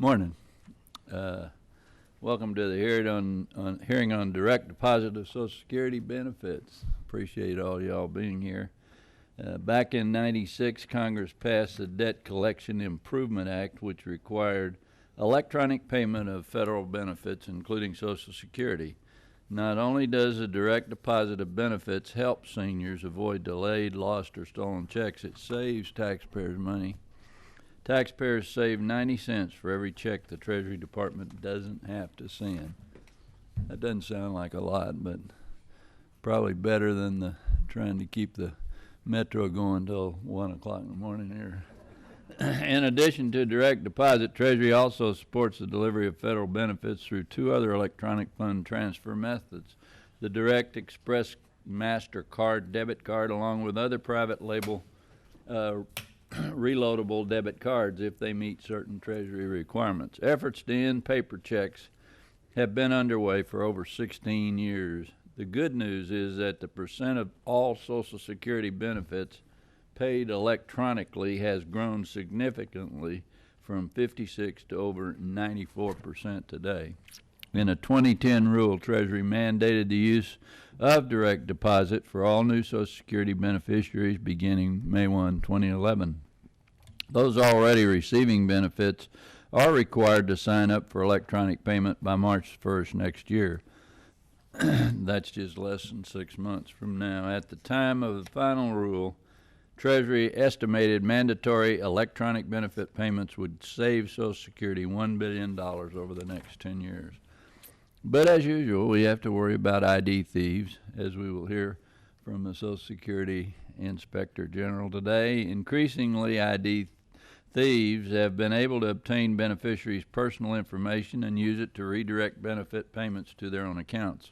Morning. Welcome to the hearing on direct deposit of Social Security benefits. Appreciate all y'all being here. Back in '96, Congress passed the Debt Collection Improvement Act, which required electronic payment of federal benefits, including Social Security. Not only does a direct deposit of benefits help seniors avoid delayed, lost, or stolen checks, it saves taxpayers money. Taxpayers save 90 cents for every check the Treasury Department doesn't have to send. That doesn't sound like a lot, but probably better than trying to keep the metro going till 1 o'clock in the morning here. In addition to direct deposit, Treasury also supports the delivery of federal benefits through two other electronic fund transfer methods: the Direct Express MasterCard debit card, along with other private label reloadable debit cards if they meet certain Treasury requirements. Efforts to end paper checks have been underway for over 16 years. The good news is that the percent of all Social Security benefits paid electronically has grown significantly from 56 to over 94% today. In a 2010 rule, Treasury mandated the use of direct deposit for all new Social Security beneficiaries beginning May 1, 2011. Those already receiving benefits are required to sign up for electronic payment by March 1st next year. That's just less than 6 months from now. At the time of the final rule, Treasury estimated mandatory electronic benefit payments would save Social Security $1 billion over the next 10 years. But as usual, we have to worry about ID thieves, as we will hear from the Social Security Inspector General today. Increasingly, ID thieves have been able to obtain beneficiaries' personal information and use it to redirect benefit payments to their own accounts,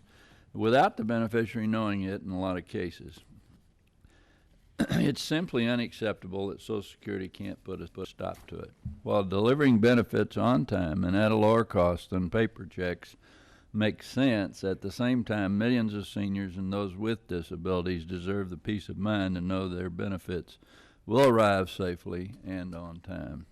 without the beneficiary knowing it in a lot of cases. It's simply unacceptable that Social Security can't put a stop to it. While delivering benefits on time and at a lower cost than paper checks makes sense, at the same time, millions of seniors and those with disabilities deserve the peace of mind to know their benefits will arrive safely and on time.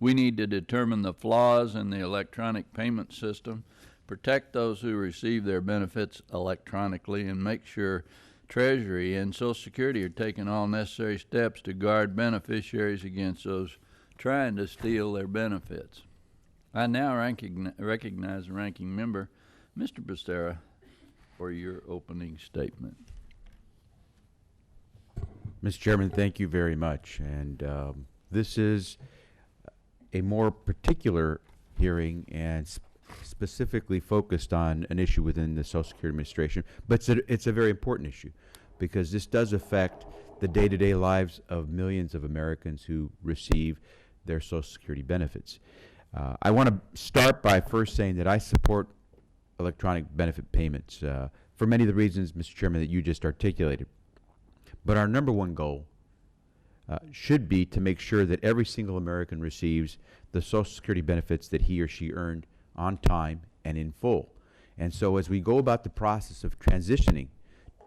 We need to determine the flaws in the electronic payment system, protect those who receive their benefits electronically, and make sure Treasury and Social Security are taking all necessary steps to guard beneficiaries against those trying to steal their benefits. I now recognize the ranking member, Mr. Becerra, for your opening statement. Mr. Chairman, thank you very much. And this is a more particular hearing and specifically focused on an issue within the Social Security Administration, but it's a very important issue because this does affect the day-to-day lives of millions of Americans who receive their Social Security benefits. I want to start by first saying that I support electronic benefit payments for many of the reasons, Mr. Chairman, that you just articulated. But our number one goal should be to make sure that every single American receives the Social Security benefits that he or she earned on time and in full. And so as we go about the process of transitioning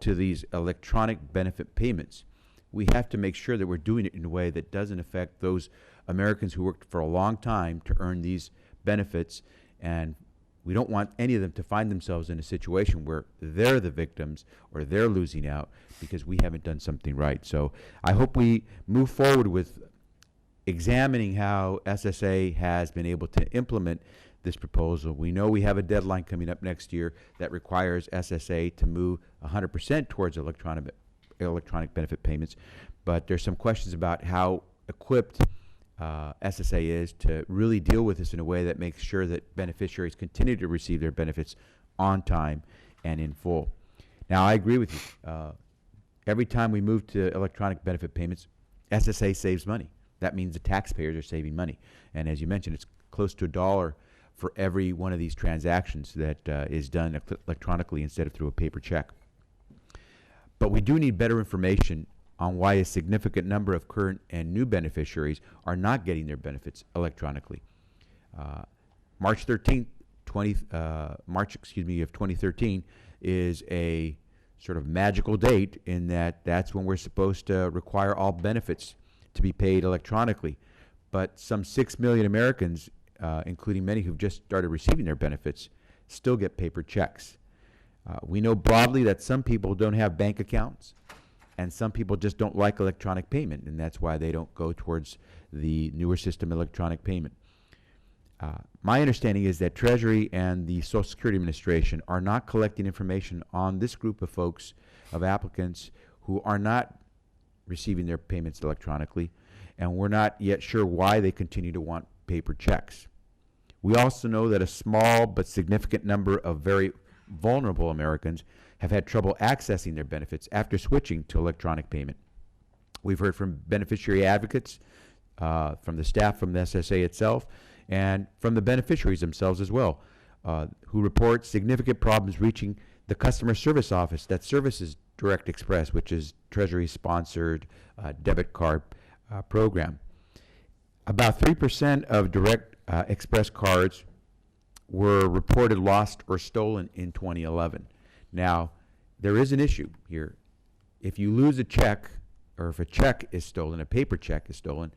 to these electronic benefit payments, we have to make sure that we're doing it in a way that doesn't affect those Americans who worked for a long time to earn these benefits, and we don't want any of them to find themselves in a situation where they're the victims or they're losing out because we haven't done something right. So I hope we move forward with examining how SSA has been able to implement this proposal. We know we have a deadline coming up next year that requires SSA to move 100% towards electronic benefit payments, but there's some questions about how equipped SSA is to really deal with this in a way that makes sure that beneficiaries continue to receive their benefits on time and in full. Now, I agree with you. Every time we move to electronic benefit payments, SSA saves money. That means the taxpayers are saving money. And as you mentioned, it's close to $1 for every one of these transactions that is done electronically instead of through a paper check. But we do need better information on why a significant number of current and new beneficiaries are not getting their benefits electronically. March 13th, of 2013 is a sort of magical date in that that's when we're supposed to require all benefits to be paid electronically. But some 6 million Americans including many who've just started receiving their benefits, still get paper checks. We know broadly that some people don't have bank accounts, and some people just don't like electronic payment, and that's why they don't go towards the newer system, electronic payment. My understanding is that Treasury and the Social Security Administration are not collecting information on this group of folks, of applicants, who are not receiving their payments electronically, and we're not yet sure why they continue to want paper checks. We also know that a small but significant number of very vulnerable Americans have had trouble accessing their benefits after switching to electronic payment. We've heard from beneficiary advocates, from the staff from the SSA itself, and from the beneficiaries themselves as well, who report significant problems reaching the customer service office that services Direct Express, which is Treasury-sponsored debit card program. About 3% of Direct Express cards were reported lost or stolen in 2011. Now, there is an issue here. If you lose a check, or if a check is stolen, a paper check is stolen,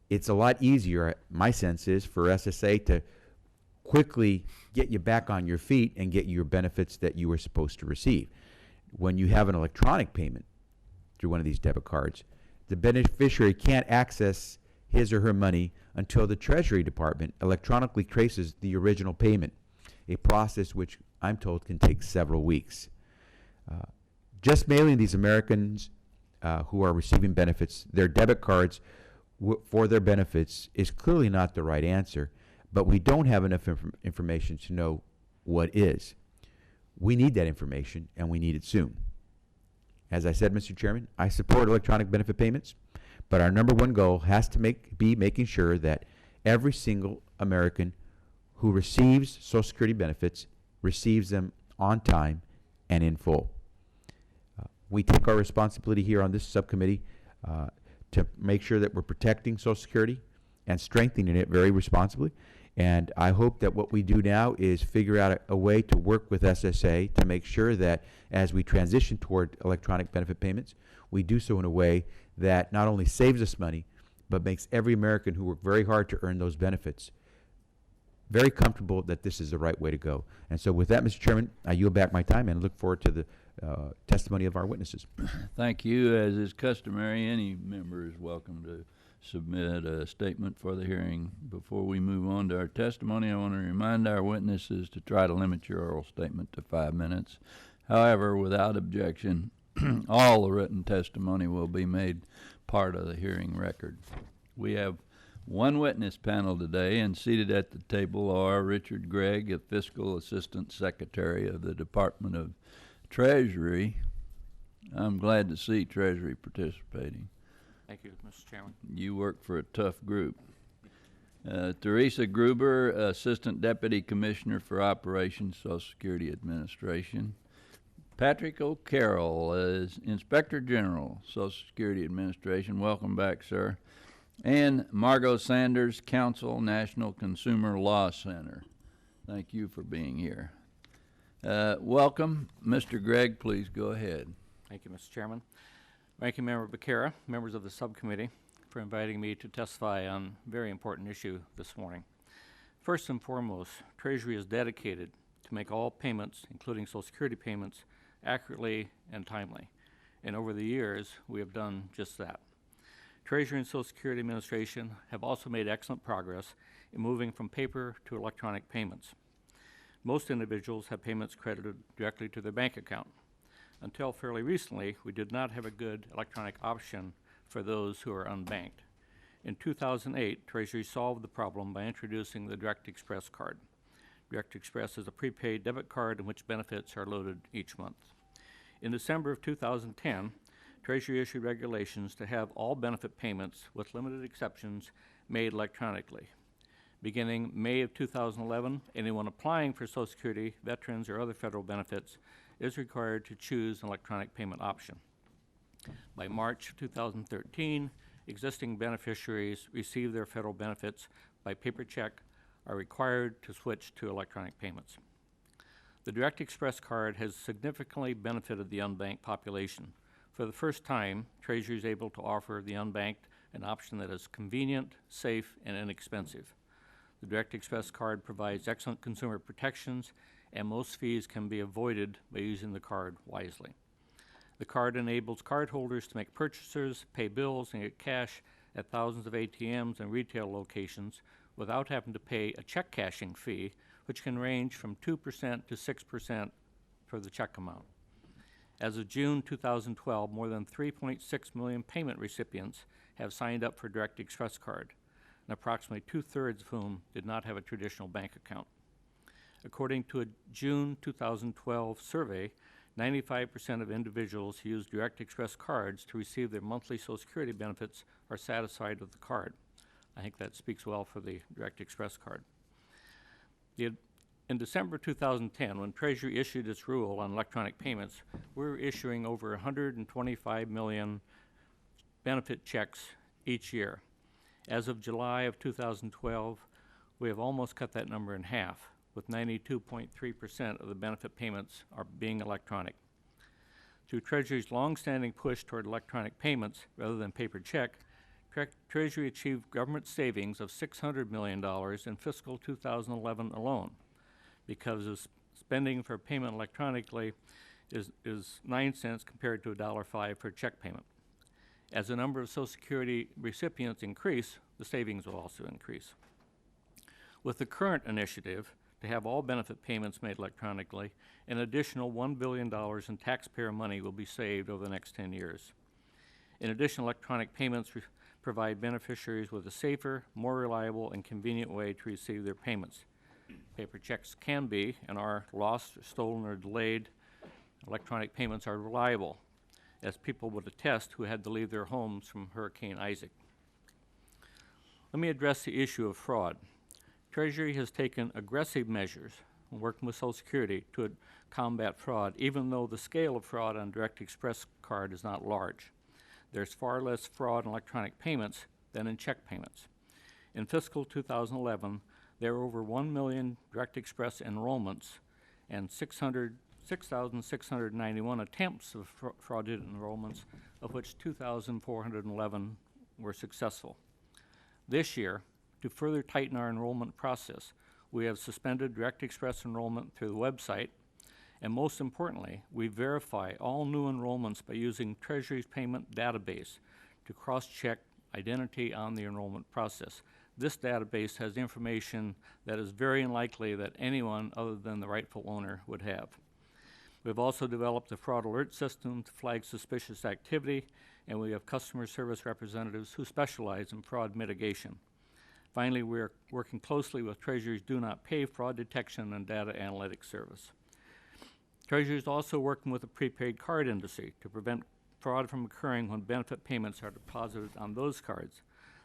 it's a lot easier, my sense is, for SSA to quickly get you back on your feet and get you your benefits that you were supposed to receive. When you have an electronic payment through one of these debit cards, the beneficiary can't access his or her money until the Treasury Department electronically traces the original payment, a process which I'm told can take several weeks. Just mailing these Americans who are receiving benefits their debit cards for their benefits is clearly not the right answer, but we don't have enough information to know what is. We need that information, and we need it soon. As I said, Mr. Chairman, I support electronic benefit payments, but our number one goal has to be making sure that every single American who receives Social Security benefits receives them on time and in full. We take our responsibility here on this subcommittee to make sure that we're protecting Social Security and strengthening it very responsibly. And I hope that what we do now is figure out a way to work with SSA to make sure that as we transition toward electronic benefit payments, we do so in a way that not only saves us money, but makes every American who worked very hard to earn those benefits very comfortable that this is the right way to go. And so with that, Mr. Chairman, I yield back my time and look forward to the testimony of our witnesses. Thank you. As is customary, any member is welcome to submit a statement for the hearing. Before we move on to our testimony, I want to remind our witnesses to try to limit your oral statement to 5 minutes. However, without objection, all the written testimony will be made part of the hearing record. We have one witness panel today, and seated at the table are Richard Gregg, a Fiscal Assistant Secretary of the Department of Treasury. I'm glad to see Treasury participating. Thank you, Mr. Chairman. You work for a tough group. Teresa Gruber, Assistant Deputy Commissioner for Operations, Social Security Administration. Patrick O'Carroll is Inspector General, Social Security Administration. Welcome back, sir. And Margot Sanders, Counsel, National Consumer Law Center. Thank you for being here. Welcome. Mr. Gregg, please go ahead. Thank you, Mr. Chairman. Ranking Member Becerra, members of the subcommittee, for inviting me to testify on a very important issue this morning. First and foremost, Treasury is dedicated to make all payments, including Social Security payments, accurately and timely. And over the years, we have done just that. Treasury and Social Security Administration have also made excellent progress in moving from paper to electronic payments. Most individuals have payments credited directly to their bank account. Until fairly recently, we did not have a good electronic option for those who are unbanked. In 2008, Treasury solved the problem by introducing the Direct Express card. Direct Express is a prepaid debit card in which benefits are loaded each month. In December of 2010, Treasury issued regulations to have all benefit payments, with limited exceptions, made electronically. Beginning May of 2011, anyone applying for Social Security, veterans, or other federal benefits is required to choose an electronic payment option. By March 2013, existing beneficiaries receive their federal benefits by paper check are required to switch to electronic payments. The Direct Express card has significantly benefited the unbanked population. For the first time, Treasury is able to offer the unbanked an option that is convenient, safe, and inexpensive. The Direct Express card provides excellent consumer protections, and most fees can be avoided by using the card wisely. The card enables cardholders to make purchases, pay bills, and get cash at thousands of ATMs and retail locations without having to pay a check cashing fee, which can range from 2% to 6% for the check amount. As of June 2012, more than 3.6 million payment recipients have signed up for Direct Express card, and approximately 2/3 of whom did not have a traditional bank account. According to a June 2012 survey, 95% of individuals who use Direct Express cards to receive their monthly Social Security benefits are satisfied with the card. I think that speaks well for the Direct Express card. In December 2010, when Treasury issued its rule on electronic payments, we were issuing over 125 million benefit checks each year. As of July of 2012, we have almost cut that number in half, with 92.3% of the benefit payments are being electronic. Through Treasury's long-standing push toward electronic payments rather than paper check, Treasury achieved government savings of $600 million in fiscal 2011 alone, because of spending for payment electronically is 9 cents compared to $1.05 for check payment. As the number of Social Security recipients increase, the savings will also increase. With the current initiative to have all benefit payments made electronically, an additional $1 billion in taxpayer money will be saved over the next 10 years. In addition, electronic payments provide beneficiaries with a safer, more reliable, and convenient way to receive their payments. Paper checks can be and are lost, stolen, or delayed. Electronic payments are reliable, as people would attest who had to leave their homes from Hurricane Isaac. Let me address the issue of fraud. Treasury has taken aggressive measures, working with Social Security, to combat fraud, even though the scale of fraud on Direct Express card is not large. There's far less fraud in electronic payments than in check payments. In fiscal 2011, there were over 1 million Direct Express enrollments and 6,691 attempts of fraudulent enrollments, of which 2,411 were successful. This year, to further tighten our enrollment process, we have suspended Direct Express enrollment through the website, and most importantly, we verify all new enrollments by using Treasury's payment database to cross-check identity on the enrollment process. This database has information that is very unlikely that anyone other than the rightful owner would have. We've also developed a fraud alert system to flag suspicious activity, and we have customer service representatives who specialize in fraud mitigation. Finally, we're working closely with Treasury's Do Not Pay fraud detection and data analytics service. Treasury is also working with the prepaid card industry to prevent fraud from occurring when benefit payments are deposited on those cards.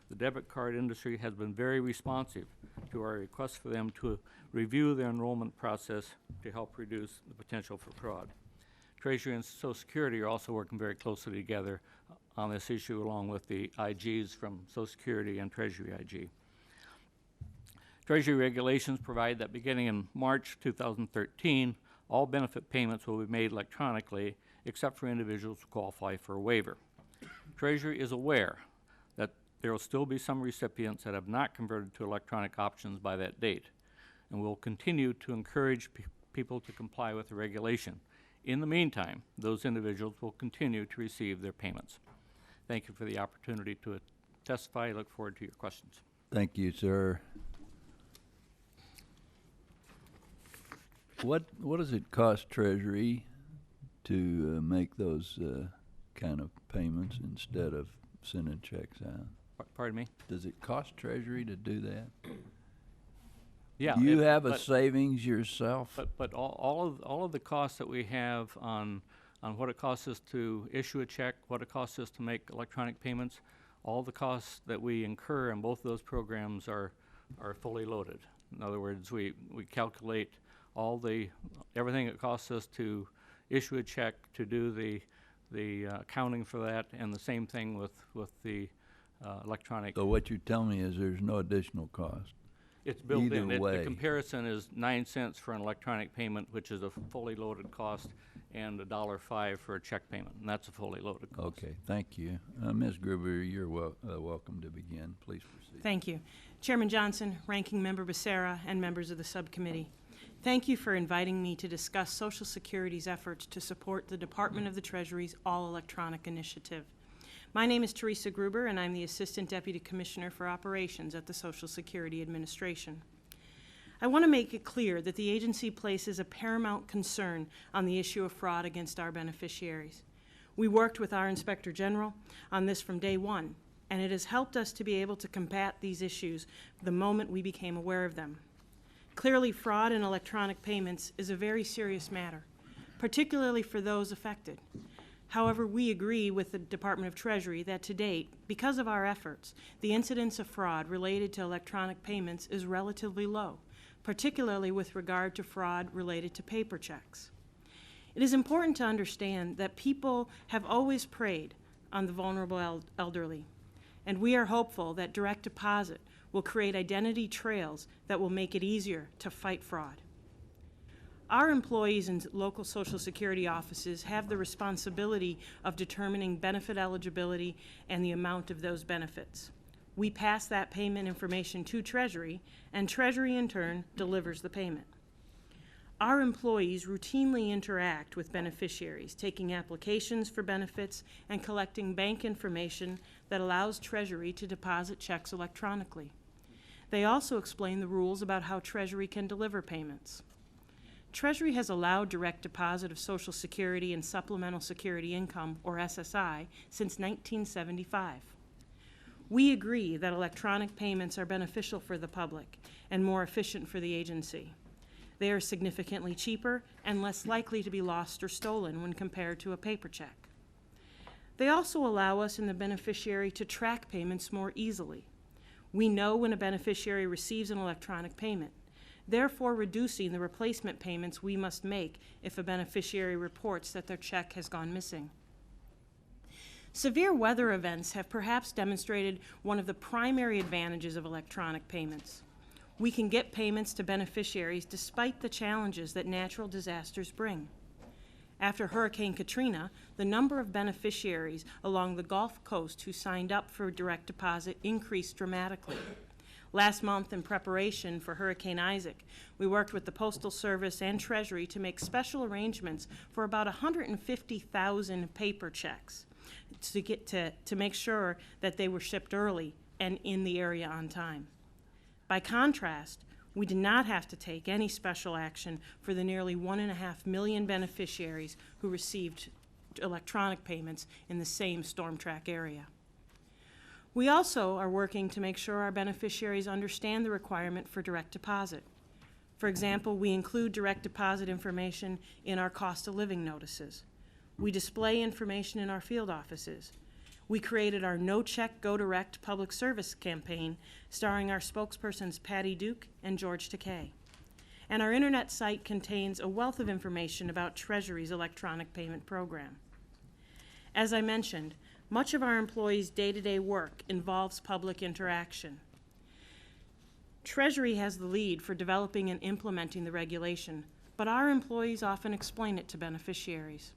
The debit card industry has been very responsive to our request for them to review their enrollment process to help reduce the potential for fraud. Treasury and Social Security are also working very closely together on this issue, along with the IGs from Social Security and Treasury IG. Treasury regulations provide that beginning in March 2013, all benefit payments will be made electronically except for individuals who qualify for a waiver. Treasury is aware that there will still be some recipients that have not converted to electronic options by that date, and will continue to encourage people to comply with the regulation. In the meantime, those individuals will continue to receive their payments. Thank you for the opportunity to testify. I look forward to your questions. Thank you, sir. What does it cost Treasury to make those kind of payments instead of sending checks out? Pardon me? Does it cost Treasury to do that? Yeah. Do you have a savings yourself? But all of the costs that we have on what it costs us to issue a check, what it costs us to make electronic payments, all the costs that we incur in both of those programs are fully loaded. In other words, we calculate everything it costs us to issue a check, to do the accounting for that, and the same thing with the electronic. So what you're telling me is there's no additional cost? It's built Either in. The way. comparison is 9 cents for an electronic payment, which is a fully loaded cost, and $1.05 for a check payment, and that's a fully loaded cost. Okay, thank you. Ms. Gruber, you're welcome to begin. Please proceed. Thank you. Chairman Johnson, Ranking Member Becerra, and members of the subcommittee. Thank you for inviting me to discuss Social Security's efforts to support the Department of the Treasury's All-Electronic Initiative. My name is Teresa Gruber, and I'm the Assistant Deputy Commissioner for Operations at the Social Security Administration. I want to make it clear that the agency places a paramount concern on the issue of fraud against our beneficiaries. We worked with our Inspector General on this from day one, and it has helped us to be able to combat these issues the moment we became aware of them. Clearly, fraud in electronic payments is a very serious matter, particularly for those affected. However, we agree with the Department of Treasury that to date, because of our efforts, the incidence of fraud related to electronic payments is relatively low, particularly with regard to fraud related to paper checks. It is important to understand that people have always preyed on the vulnerable elderly, and we are hopeful that direct deposit will create identity trails that will make it easier to fight fraud. Our employees in local Social Security offices have the responsibility of determining benefit eligibility and the amount of those benefits. We pass that payment information to Treasury, and Treasury in turn delivers the payment. Our employees routinely interact with beneficiaries, taking applications for benefits and collecting bank information that allows Treasury to deposit checks electronically. They also explain the rules about how Treasury can deliver payments. Treasury has allowed direct deposit of Social Security and Supplemental Security Income, or SSI, since 1975. We agree that electronic payments are beneficial for the public and more efficient for the agency. They are significantly cheaper and less likely to be lost or stolen when compared to a paper check. They also allow us and the beneficiary to track payments more easily. We know when a beneficiary receives an electronic payment, therefore reducing the replacement payments we must make if a beneficiary reports that their check has gone missing. Severe weather events have perhaps demonstrated one of the primary advantages of electronic payments. We can get payments to beneficiaries despite the challenges that natural disasters bring. After Hurricane Katrina, the number of beneficiaries along the Gulf Coast who signed up for direct deposit increased dramatically. Last month, in preparation for Hurricane Isaac, we worked with the Postal Service and Treasury to make special arrangements for about 150,000 paper checks to make sure that they were shipped early and in the area on time. By contrast, we did not have to take any special action for the nearly 1.5 million beneficiaries who received electronic payments in the same storm track area. We also are working to make sure our beneficiaries understand the requirement for direct deposit. For example, we include direct deposit information in our cost of living notices. We display information in our field offices. We created our No Check, Go Direct public service campaign starring our spokespersons Patty Duke and George Takei. And our internet site contains a wealth of information about Treasury's electronic payment program. As I mentioned, much of our employees' day-to-day work involves public interaction. Treasury has the lead for developing and implementing the regulation, but our employees often explain it to beneficiaries.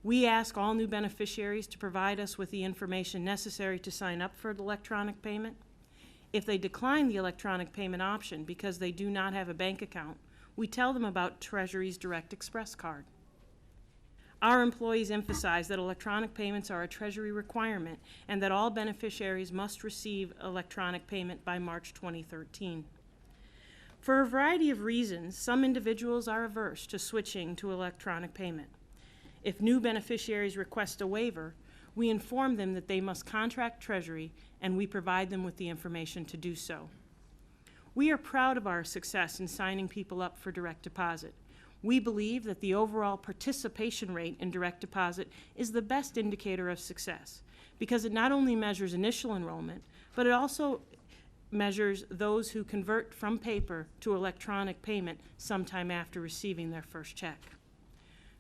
We ask all new beneficiaries to provide us with the information necessary to sign up for the electronic payment. If they decline the electronic payment option because they do not have a bank account, we tell them about Treasury's Direct Express card. Our employees emphasize that electronic payments are a Treasury requirement and that all beneficiaries must receive electronic payment by March 2013. For a variety of reasons, some individuals are averse to switching to electronic payment. If new beneficiaries request a waiver, we inform them that they must contact Treasury, and we provide them with the information to do so. We are proud of our success in signing people up for direct deposit. We believe that the overall participation rate in direct deposit is the best indicator of success because it not only measures initial enrollment, but it also measures those who convert from paper to electronic payment sometime after receiving their first check.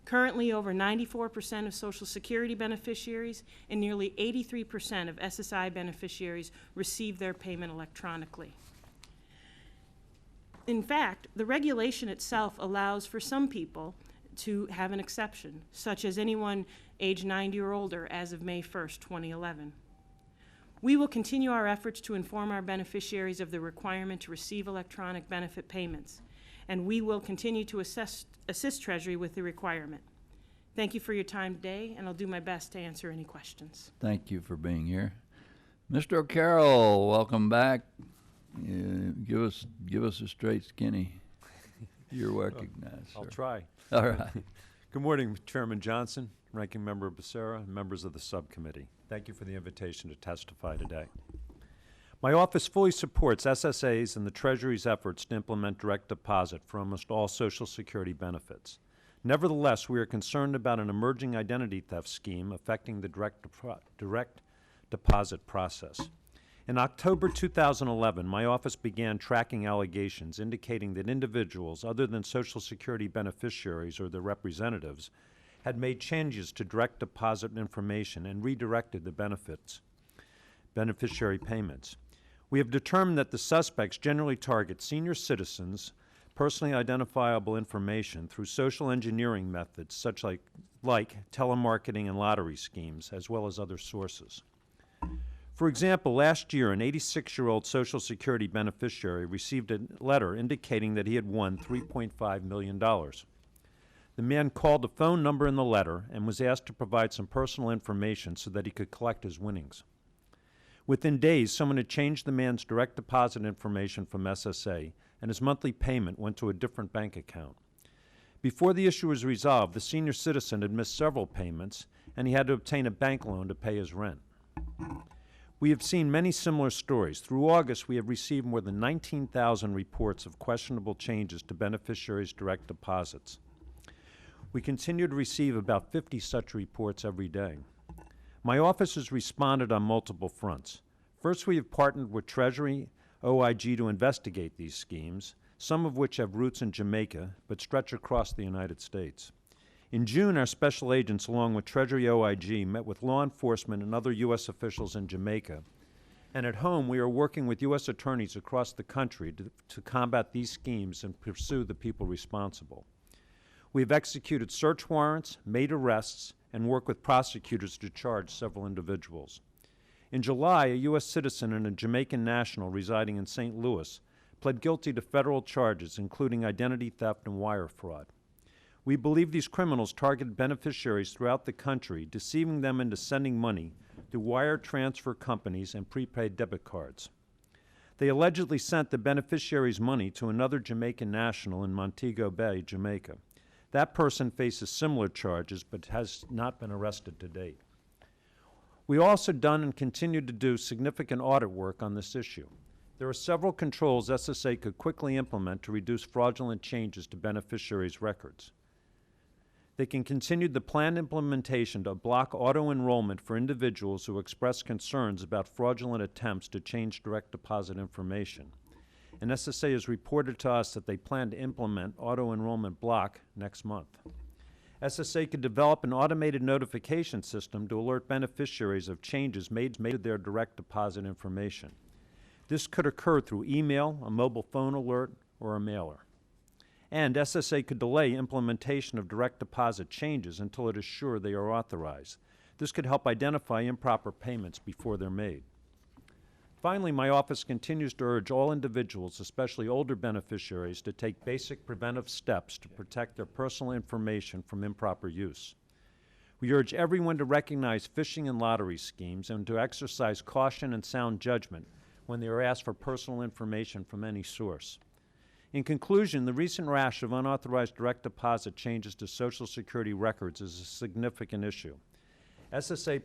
Currently, over 94% of Social Security beneficiaries and nearly 83% of SSI beneficiaries receive their payment electronically. In fact, the regulation itself allows for some people to have an exception, such as anyone age 90 or older as of May 1st, 2011. We will continue our efforts to inform our beneficiaries of the requirement to receive electronic benefit payments, and we will continue to assist Treasury with the requirement. Thank you for your time today, and I'll do my best to answer any questions. Thank you for being here. Mr. O'Carroll, welcome back. Give us a straight skinny. You're recognized, I'll sir. try. All right. Good morning, Chairman Johnson, Ranking Member Becerra, and members of the subcommittee. Thank you for the invitation to testify today. My office fully supports SSA's and the Treasury's efforts to implement direct deposit for almost all Social Security benefits. Nevertheless, we are concerned about an emerging identity theft scheme affecting the direct deposit process. In October 2011, my office began tracking allegations indicating that individuals other than Social Security beneficiaries or their representatives had made changes to direct deposit information and redirected the beneficiary payments. We have determined that the suspects generally target senior citizens' personally identifiable information through social engineering methods such like telemarketing and lottery schemes, as well as other sources. For example, last year, an 86-year-old Social Security beneficiary received a letter indicating that he had won $3.5 million. The man called the phone number in the letter and was asked to provide some personal information so that he could collect his winnings. Within days, someone had changed the man's direct deposit information from SSA, and his monthly payment went to a different bank account. Before the issue was resolved, the senior citizen had missed several payments, and he had to obtain a bank loan to pay his rent. We have seen many similar stories. Through August, we have received more than 19,000 reports of questionable changes to beneficiaries' direct deposits. We continue to receive about 50 such reports every day. My office has responded on multiple fronts. First, we have partnered with Treasury OIG to investigate these schemes, some of which have roots in Jamaica but stretch across the United States. In June, our special agents, along with Treasury OIG, met with law enforcement and other U.S. officials in Jamaica. And at home, we are working with U.S. attorneys across the country to combat these schemes and pursue the people responsible. We have executed search warrants, made arrests, and worked with prosecutors to charge several individuals. In July, a U.S. citizen and a Jamaican national residing in St. Louis pled guilty to federal charges, including identity theft and wire fraud. We believe these criminals targeted beneficiaries throughout the country, deceiving them into sending money through wire transfer companies and prepaid debit cards. They allegedly sent the beneficiary's money to another Jamaican national in Montego Bay, Jamaica. That person faces similar charges but has not been arrested to date. We also done and continue to do significant audit work on this issue. There are several controls SSA could quickly implement to reduce fraudulent changes to beneficiaries' records. They can continue the planned implementation to block auto-enrollment for individuals who express concerns about fraudulent attempts to change direct deposit information. And SSA has reported to us that they plan to implement auto-enrollment block next month. SSA could develop an automated notification system to alert beneficiaries of changes made to their direct deposit information. This could occur through email, a mobile phone alert, or a mailer. And SSA could delay implementation of direct deposit changes until it is sure they are authorized. This could help identify improper payments before they're made. Finally, my office continues to urge all individuals, especially older beneficiaries, to take basic preventive steps to protect their personal information from improper use. We urge everyone to recognize phishing and lottery schemes and to exercise caution and sound judgment when they are asked for personal information from any source. In conclusion, the recent rash of unauthorized direct deposit changes to Social Security records is a significant issue. SSA,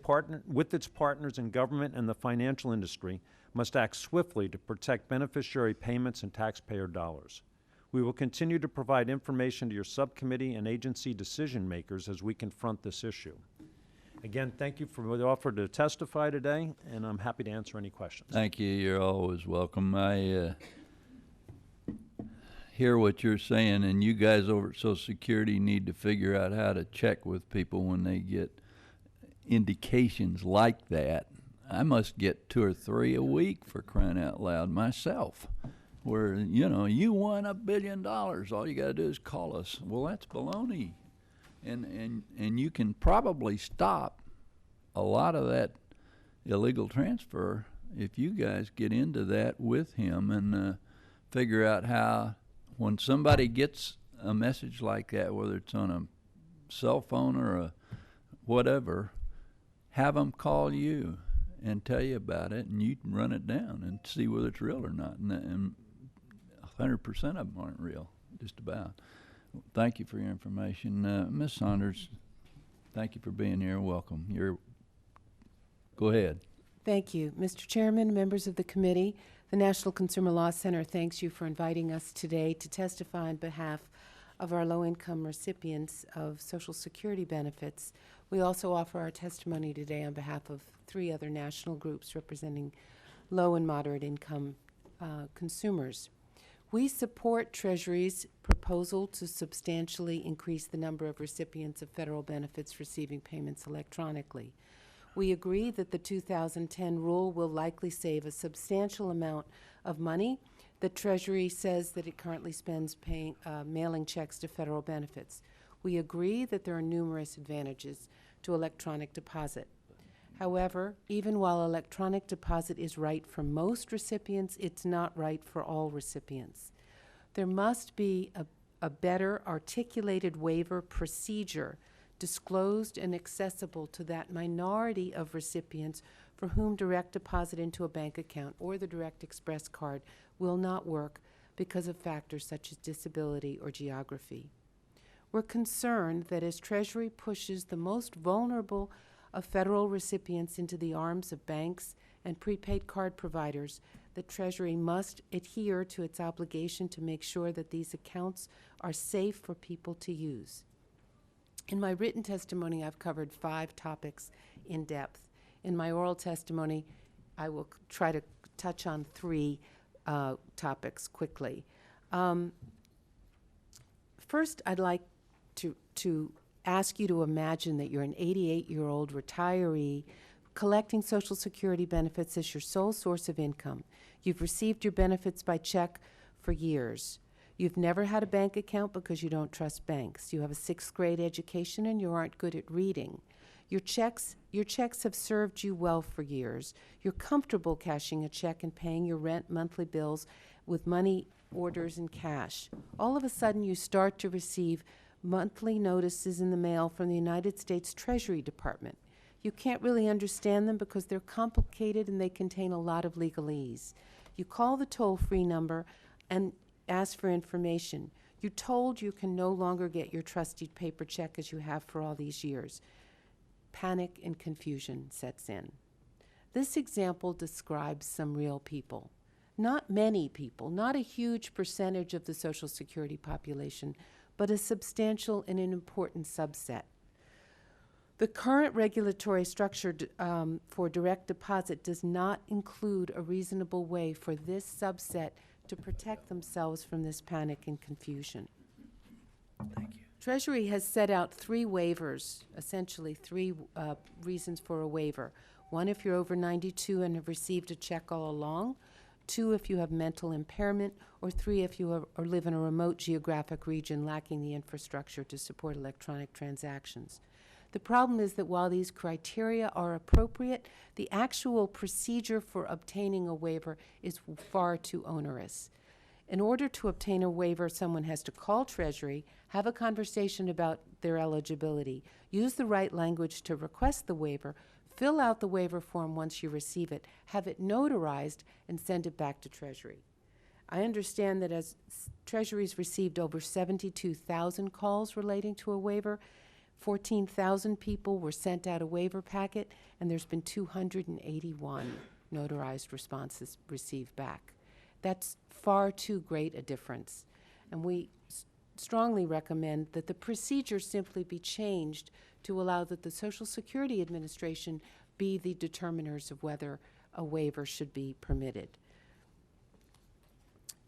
with its partners in government and the financial industry, must act swiftly to protect beneficiary payments and taxpayer dollars. We will continue to provide information to your subcommittee and agency decision makers as we confront this issue. Again, thank you for the offer to testify today, and I'm happy to answer any questions. Thank you. You're always welcome. I hear what you're saying, and you guys over at Social Security need to figure out how to check with people when they get indications like that. I must get 2 or 3 a week, for crying out loud, myself. where, you know, you won $1 billion. All you got to do is call us. Well, that's baloney. And you can probably stop a lot of that illegal transfer if you guys get into that with him and figure out how, when somebody gets a message like that, whether it's on a cell phone or a whatever, have them call you and tell you about it, and you can run it down and see whether it's real or not. And 100% of them aren't real, just about. Thank you for your information. Ms. Saunders, thank you for being here. Welcome. Go ahead. Thank you. Mr. Chairman, members of the committee, the National Consumer Law Center thanks you for inviting us today to testify on behalf of our low-income recipients of Social Security benefits. We also offer our testimony today on behalf of 3 other national groups representing low and moderate income consumers. We support Treasury's proposal to substantially increase the number of recipients of federal benefits receiving payments electronically. We agree that the 2010 rule will likely save a substantial amount of money. The Treasury says that it currently spends mailing checks to federal benefits. We agree that there are numerous advantages to electronic deposit. However, even while electronic deposit is right for most recipients, it's not right for all recipients. There must be a better articulated waiver procedure disclosed and accessible to that minority of recipients for whom direct deposit into a bank account or the Direct Express card will not work because of factors such as disability or geography. We're concerned that as Treasury pushes the most vulnerable of federal recipients into the arms of banks and prepaid card providers, the Treasury must adhere to its obligation to make sure that these accounts are safe for people to use. In my written testimony, I've covered 5 topics in depth. In my oral testimony, I will try to touch on 3 topics quickly. First, I'd like to ask you to imagine that you're an 88-year-old retiree collecting Social Security benefits as your sole source of income. You've received your benefits by check for years. You've never had a bank account because you don't trust banks. You have a 6th grade education and you aren't good at reading. Your checks have served you well for years. You're comfortable cashing a check and paying your rent, monthly bills with money orders and cash. All of a sudden, you start to receive monthly notices in the mail from the United States Treasury Department. You can't really understand them because they're complicated and they contain a lot of legalese. You call the toll-free number and ask for information. You're told you can no longer get your trusty paper check as you have for all these years. Panic and confusion sets in. This example describes some real people. Not many people, not a huge percentage of the Social Security population, but a substantial and an important subset. The current regulatory structure for direct deposit does not include a reasonable way for this subset to protect themselves from this panic and confusion. Thank you. Treasury has set out 3 waivers, essentially 3 reasons for a waiver. 1, if you're over 92 and have received a check all along. 2, if you have mental impairment. Or 3, if you or live in a remote geographic region lacking the infrastructure to support electronic transactions. The problem is that while these criteria are appropriate, the actual procedure for obtaining a waiver is far too onerous. In order to obtain a waiver, someone has to call Treasury, have a conversation about their eligibility, use the right language to request the waiver, fill out the waiver form once you receive it, have it notarized, and send it back to Treasury. I understand that as Treasury's received over 72,000 calls relating to a waiver, 14,000 people were sent out a waiver packet, and there's been 281 notarized responses received back. That's far too great a difference, and we strongly recommend that the procedure simply be changed to allow that the Social Security Administration be the determiners of whether a waiver should be permitted.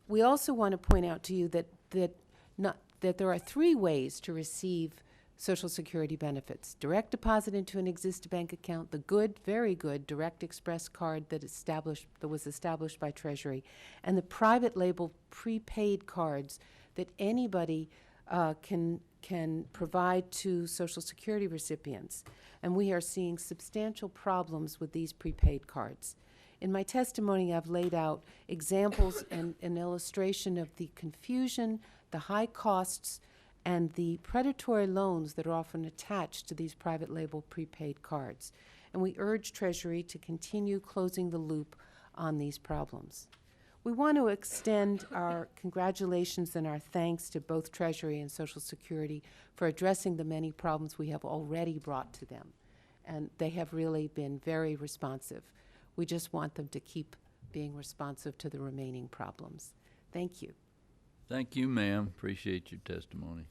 We also want to point out to you that there are 3 ways to receive Social Security benefits. Direct deposit into an existing bank account, the good, very good Direct Express card that was established by Treasury, and the private label prepaid cards that anybody can provide to Social Security recipients. And we are seeing substantial problems with these prepaid cards. In my testimony, I've laid out examples and an illustration of the confusion, the high costs, and the predatory loans that are often attached to these private label prepaid cards. And we urge Treasury to continue closing the loop on these problems. We want to extend our congratulations and our thanks to both Treasury and Social Security for addressing the many problems we have already brought to them. And they have really been very responsive. We just want them to keep being responsive to the remaining problems. Thank you. Thank you, ma'am. Appreciate your testimony.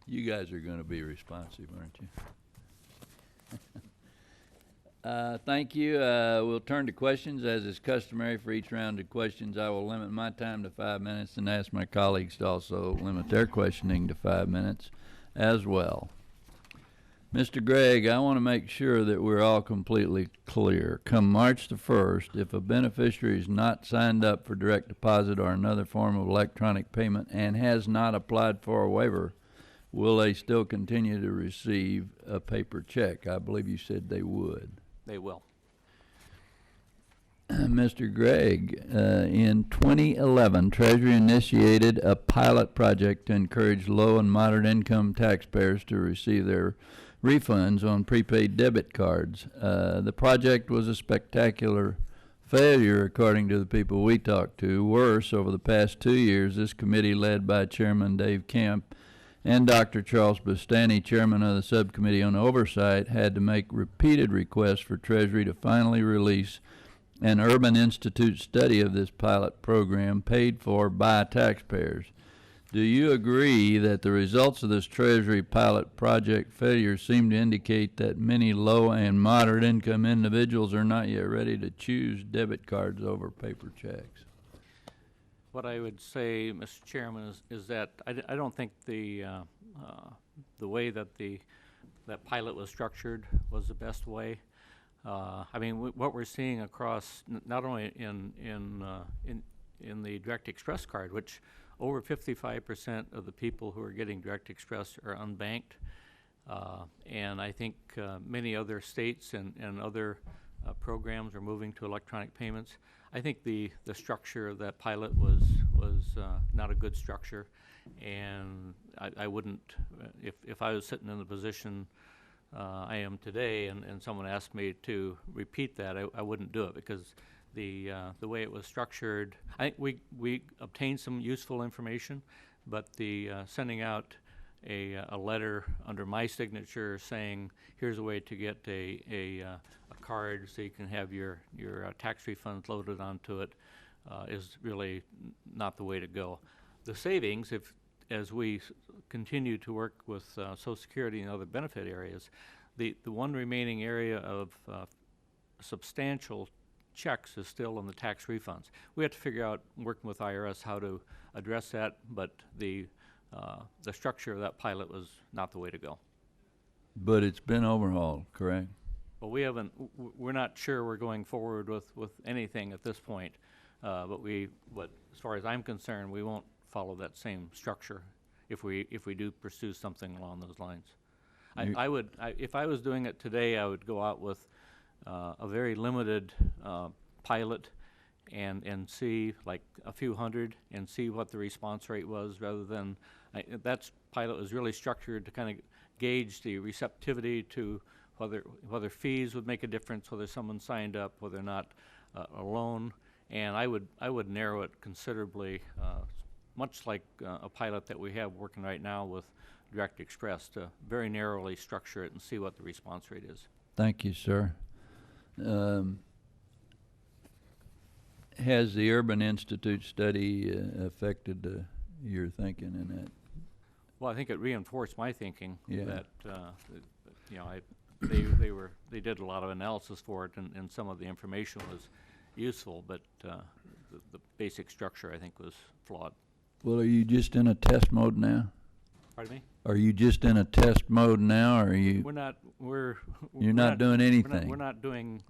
You guys are going to be responsive, aren't you? Thank you. We'll turn to questions. As is customary for each round of questions, I will limit my time to 5 minutes and ask my colleagues to also limit their questioning to 5 minutes as well. Mr. Gregg, I want to make sure that we're all completely clear. Come March the 1st, if a beneficiary is not signed up for direct deposit or another form of electronic payment and has not applied for a waiver, will they still continue to receive a paper check? I believe you said they would. They will. Mr. Gregg, in 2011, Treasury initiated a pilot project to encourage low and moderate income taxpayers to receive their refunds on prepaid debit cards. The project was a spectacular failure, according to the people we talked to. Worse, over the past 2 years, this committee, led by Chairman Dave Kemp and Dr. Charles Bastani, Chairman of the Subcommittee on Oversight, had to make repeated requests for Treasury to finally release an Urban Institute study of this pilot program paid for by taxpayers. Do you agree that the results of this Treasury pilot project failure seem to indicate that many low and moderate income individuals are not yet ready to choose debit cards over paper checks? What I would say, Mr. Chairman, is that I don't think the way that that pilot was structured was the best way. I mean, what we're seeing across not only in the Direct Express card, which over 55% of the people who are getting Direct Express are unbanked, and I think many other states and other programs are moving to electronic payments. I think the structure of that pilot was not a good structure, and I wouldn't, if I was sitting in the position I am today and someone asked me to repeat that, I wouldn't do it, because the way it was structured, I think we obtained some useful information, but the sending out a letter under my signature saying here's a way to get a card so you can have your tax refunds loaded onto it is really not the way to go. The savings, as we continue to work with Social Security and other benefit areas, the one remaining area of substantial checks is still in the tax refunds. We have to figure out, working with IRS, how to address that, but the structure of that pilot was not the way to go. But it's been overhauled, correct? Well, we're not sure we're going forward with anything at this point, but as far as I'm concerned, we won't follow that same structure if we do pursue something along those lines. If I was doing it today, I would go out with a very limited pilot and see like a few hundred and see what the response rate was, rather than that pilot was really structured to kind of gauge the receptivity to whether fees would make a difference, whether someone signed up, whether or not a loan, and I would narrow it considerably, much like a pilot that we have working right now with Direct Express, to very narrowly structure it and see what the response rate is. Thank you, sir. Has the Urban Institute study affected your thinking in that? Well, I think it reinforced my thinking. Yeah. That they did a lot of analysis for it, and some of the information was useful, but the basic structure, I think, was flawed. Well, are you just in a test mode now? Pardon me? Are you just in a test mode now, or are you? We're not, You're we're not doing anything? We're not doing,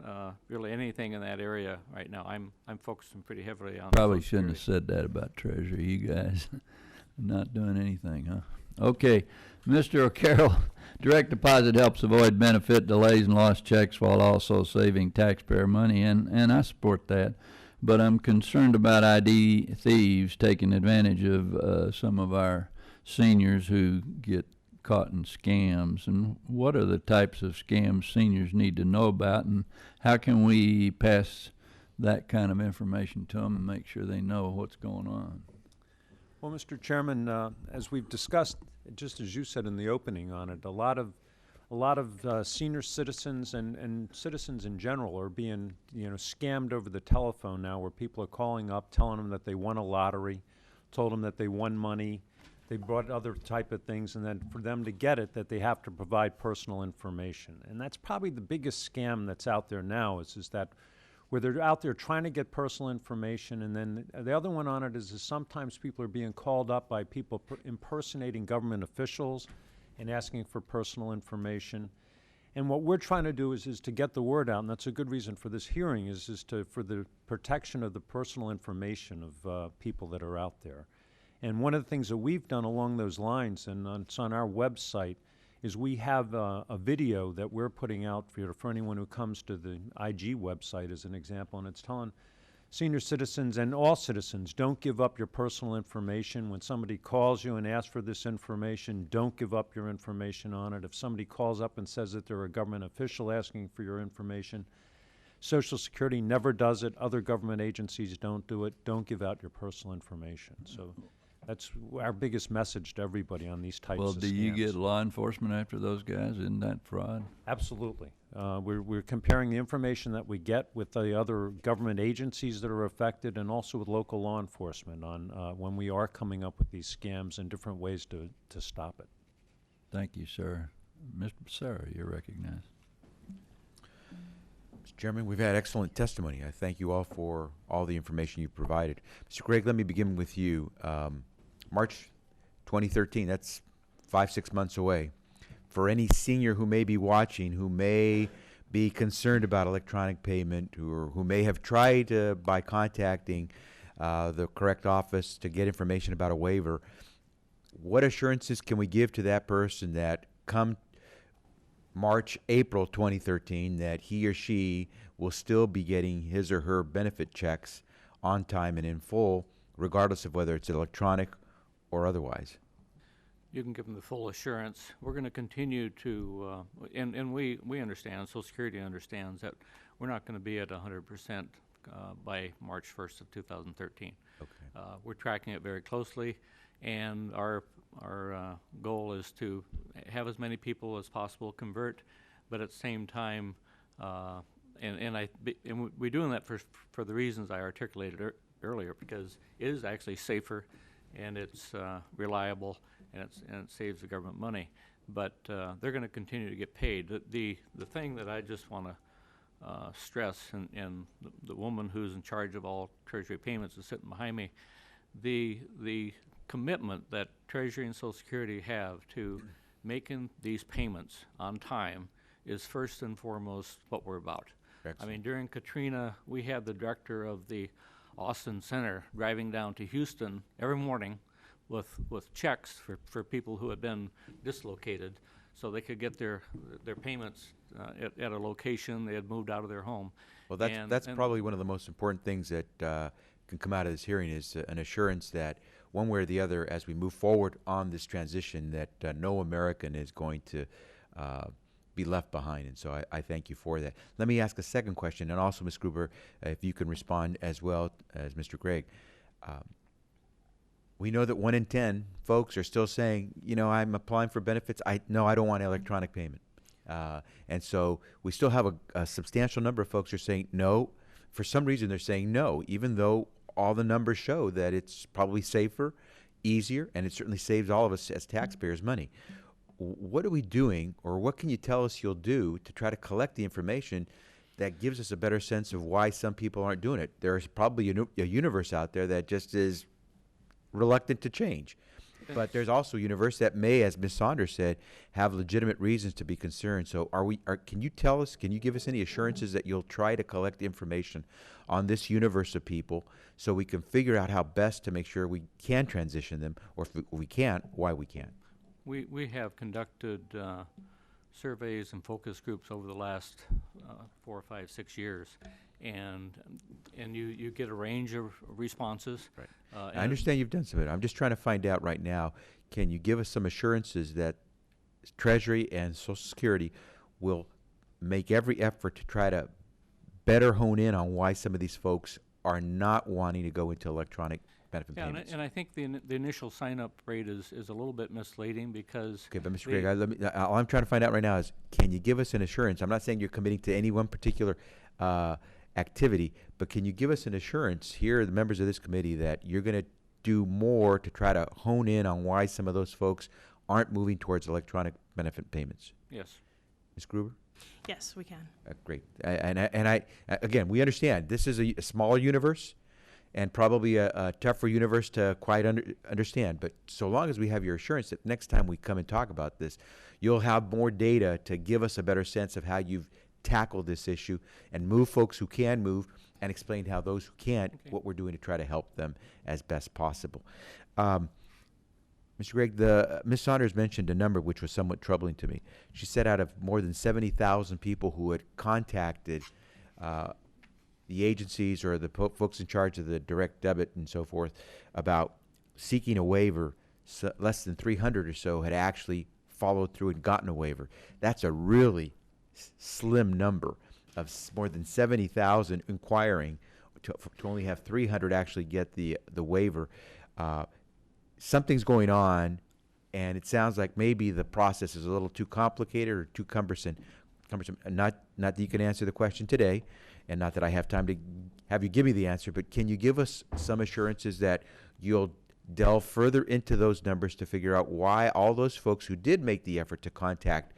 really anything in that area right now. I'm focusing pretty heavily on. Probably Social shouldn't have Security. said that about Treasury, you guys. Not doing anything, huh? Okay, Mr. O'Carroll, direct deposit helps avoid benefit delays and lost checks while also saving taxpayer money, and I support that. But I'm concerned about ID thieves taking advantage of some of our seniors who get caught in scams. And what are the types of scams seniors need to know about, and how can we pass that kind of information to them and make sure they know what's going on? Well, Mr. Chairman, as we've discussed, just as you said in the opening on it, a lot of senior citizens and citizens in general are being, scammed over the telephone now, where people are calling up, telling them that they won a lottery, told them that they won money, they brought other type of things, and then for them to get it, that they have to provide personal information. And that's probably the biggest scam that's out there now, is that where they're out there trying to get personal information, and then the other one on it is sometimes people are being called up by people impersonating government officials and asking for personal information. And what we're trying to do is to get the word out, and that's a good reason for this hearing, for the protection of the personal information of people that are out there. And one of the things that we've done along those lines, and it's on our website, is we have a video that we're putting out for anyone who comes to the IG website as an example, and it's telling senior citizens and all citizens, don't give up your personal information. When somebody calls you and asks for this information, don't give up your information on it. If somebody calls up and says that they're a government official asking for your information, Social Security never does it. Other government agencies don't do it. Don't give out your personal information. So that's our biggest message to everybody on these types Well, of scams. do you get law enforcement after those guys? Isn't that fraud? Absolutely. We're comparing the information that we get with the other government agencies that are affected, and also with local law enforcement on when we are coming up with these scams and different ways to stop it. Thank you, sir. Mr. Becerra, you're recognized. Mr. Chairman, we've had excellent testimony. I thank you all for all the information you provided. Mr. Gregg, let me begin with you. March 2013, that's 5-6 months away. For any senior who may be watching, who may be concerned about electronic payment, or who may have tried by contacting the correct office to get information about a waiver, what assurances can we give to that person that come March, April 2013, that he or she will still be getting his or her benefit checks on time and in full, regardless of whether it's electronic or otherwise? You can give them the full assurance. We're going to continue to, and we understand, Social Security understands that we're not going to be at 100% by March 1st of 2013. Okay. We're tracking it very closely, and our goal is to have as many people as possible convert, but at the same time, and we're doing that for the reasons I articulated earlier, because it is actually safer, and it's reliable, and it saves the government money. But they're going to continue to get paid. The thing that I just want to stress, and the woman who's in charge of all Treasury payments is sitting behind me, the commitment that Treasury and Social Security have to making these payments on time is first and foremost what we're about. Excellent. I mean, during Katrina, we had the director of the Austin Center driving down to Houston every morning with checks for people who had been dislocated, so they could get their payments at a location they had moved out of their home. Well, that's probably one of the most important things that can come out of this hearing, is an assurance that one way or the other, as we move forward on this transition, that no American is going to be left behind. And so I thank you for that. Let me ask a second question, and also, Ms. Gruber, if you can respond as well as Mr. Gregg. We know that 1 in 10 folks are still saying, I'm applying for benefits. I don't want electronic payment. And so we still have a substantial number of folks who are saying no. For some reason, they're saying no, even though all the numbers show that it's probably safer, easier, and it certainly saves all of us as taxpayers money. What are we doing, or what can you tell us you'll do to try to collect the information that gives us a better sense of why some people aren't doing it? There's probably a universe out there that just is reluctant to change. But there's also universe that may, as Ms. Saunders said, have legitimate reasons to be concerned. So can you tell us, can you give us any assurances that you'll try to collect information on this universe of people so we can figure out how best to make sure we can transition them, or if we can't, why we can't? We have conducted surveys and focus groups over the last 4, 5, 6 years, and you get a range of responses. Right. And I understand you've done some of it. I'm just trying to find out right now, can you give us some assurances that Treasury and Social Security will make every effort to try to better hone in on why some of these folks are not wanting to go into electronic benefit Yeah, payments? and I think the initial sign-up rate is a little bit misleading because Okay, but Mr. they- Gregg, all I'm trying to find out right now is, can you give us an assurance? I'm not saying you're committing to any one particular activity, but can you give us an assurance here, the members of this committee, that you're going to do more to try to hone in on why some of those folks aren't moving towards electronic benefit payments? yes. Ms. Gruber? Yes, we can. Great. Again, we understand this is a smaller universe and probably a tougher universe to quite understand. But so long as we have your assurance that next time we come and talk about this, you'll have more data to give us a better sense of how you've tackled this issue and move folks who can move, and explain how those who can't, what we're doing to try to help them as best possible. Mr. Gregg, Ms. Saunders mentioned a number which was somewhat troubling to me. She said out of more than 70,000 people who had contacted the agencies or the folks in charge of the direct debit and so forth about seeking a waiver, less than 300 or so had actually followed through and gotten a waiver. That's a really slim number of more than 70,000 inquiring to only have 300 actually get the waiver. Something's going on, and it sounds like maybe the process is a little too complicated or too cumbersome. Not that you can answer the question today, and not that I have time to have you give me the answer, but can you give us some assurances that you'll delve further into those numbers to figure out why all those folks who did make the effort to contact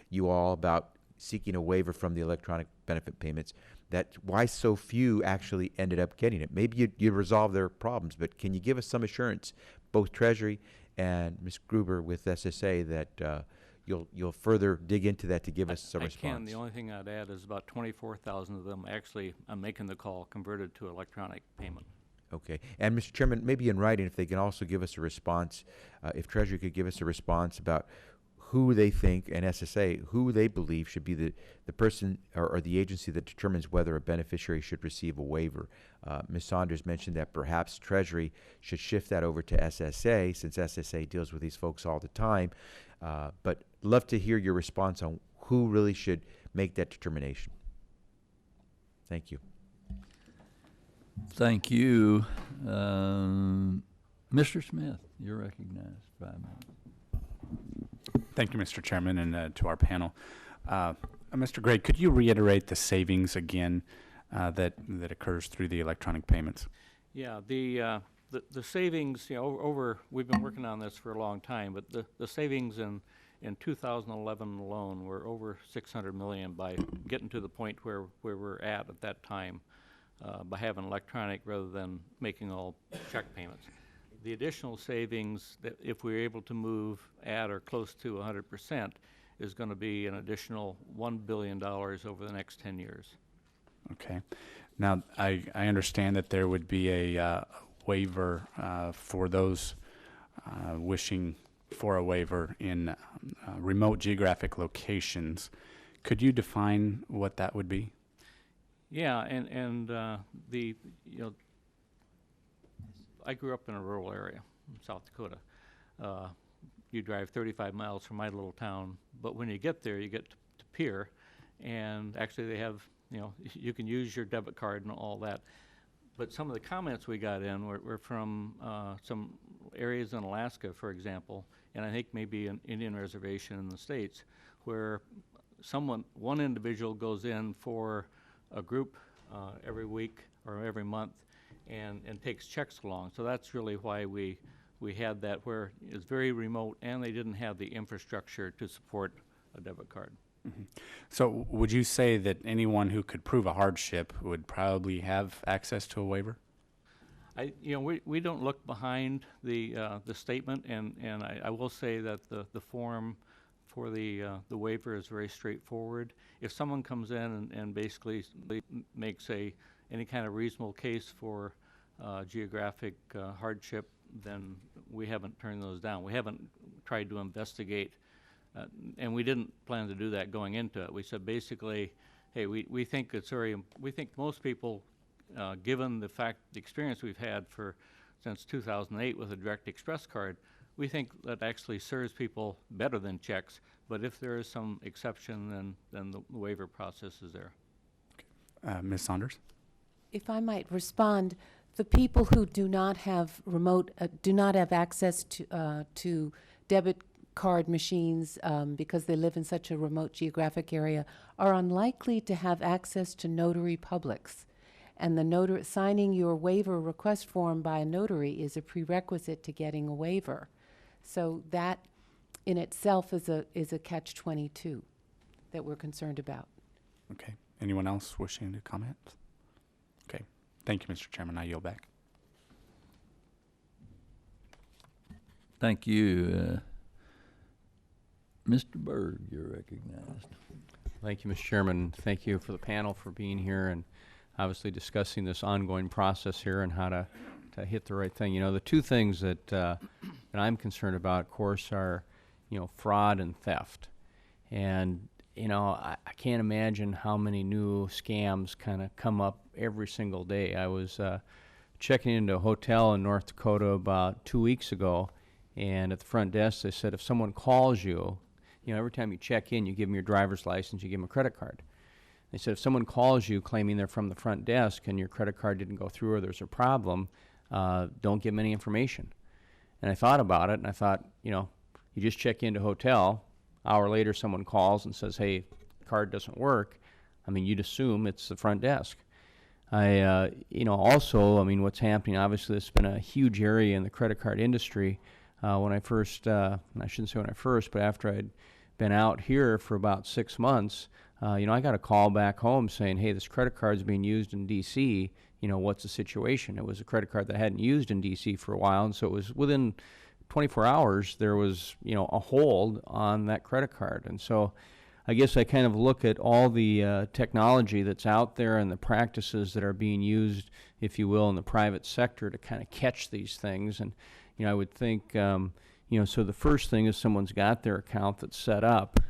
you all about seeking a waiver from the electronic benefit payments, that why so few actually ended up getting it? Maybe you resolve their problems, but can you give us some assurance, both Treasury and Ms. Gruber with SSA, that you'll further dig into that to give us some response? I can. The only thing I'd add is about 24,000 of them actually, I'm making the call, converted to electronic payment. Okay. And Mr. Chairman, maybe in writing, if they can also give us a response, if Treasury could give us a response about who they think, and SSA, who they believe should be the person or the agency that determines whether a beneficiary should receive a waiver. Ms. Saunders mentioned that perhaps Treasury should shift that over to SSA, since SSA deals with these folks all the time. But love to hear your response on who really should make that determination. Thank you. Thank you. Mr. Smith, you're recognized. 5 minutes. Thank you, Mr. Chairman, and to our panel. Mr. Gregg, could you reiterate the savings again that occurs through the electronic payments? Yeah, the savings, over we've been working on this for a long time, but the savings in 2011 alone were over $600 million by getting to the point where we're at that time by having electronic rather than making all check payments. The additional savings that if we're able to move at or close to 100% is going to be an additional $1 billion over the next 10 years. Okay. Now, I understand that there would be a waiver for those wishing for a waiver in remote geographic locations. Could you define what that would be? Yeah, and I grew up in a rural area in South Dakota. You drive 35 miles from my little town, but when you get there, you get to Pierre, and actually they have, you can use your debit card and all that. But some of the comments we got in were from some areas in Alaska, for example, and I think maybe an Indian reservation in the States, where one individual goes in for a group every week or every month and takes checks along. So that's really why we had that, where it's very remote and they didn't have the infrastructure to support a debit card. Mm-hmm. So would you say that anyone who could prove a hardship would probably have access to a waiver? We don't look behind the statement, and I will say that the form for the waiver is very straightforward. If someone comes in and basically makes any kind of reasonable case for geographic hardship, then we haven't turned those down. We haven't tried to investigate, and we didn't plan to do that going into it. We said basically, hey, we think we think most people, given the experience we've had since 2008 with a direct express card, we think that actually serves people better than checks. But if there is some exception, then the waiver process is there. Ms. Saunders? If I might respond, the people who do not have do not have access to debit card machines because they live in such a remote geographic area are unlikely to have access to notary publics. And the signing your waiver request form by a notary is a prerequisite to getting a waiver. So that in itself is a catch-22 that we're concerned about. Okay. Anyone else wishing to comment? Okay. Thank you, Mr. Chairman. I yield back. Thank you. Mr. Berg, you're recognized. Thank you, Mr. Chairman. Thank you for the panel for being here and obviously discussing this ongoing process here and how to hit the right thing. The two things that I'm concerned about, of course, are, fraud and theft. And, I can't imagine how many new scams kind of come up every single day. I was checking into a hotel in North Dakota about 2 weeks ago, and at the front desk they said if someone calls you, every time you check in, you give them your driver's license, you give them a credit card. They said if someone calls you claiming they're from the front desk and your credit card didn't go through or there's a problem, don't give them any information. And I thought about it, and I thought, you just check into a hotel. Hour later, someone calls and says, hey, card doesn't work. You'd assume it's the front desk. Also, what's happening, obviously, it's been a huge area in the credit card industry. When I first, I shouldn't say when I first, but after I'd been out here for about 6 months, I got a call back home saying, hey, this credit card's being used in D.C., what's the situation? It was a credit card that I hadn't used in D.C. for a while, and so it was within 24 hours, there was, a hold on that credit card. And so I guess I kind of look at all the technology that's out there and the practices that are being used, if you will, in the private sector to kind of catch these things. And, I would think, so the first thing is someone's got their account that's set up,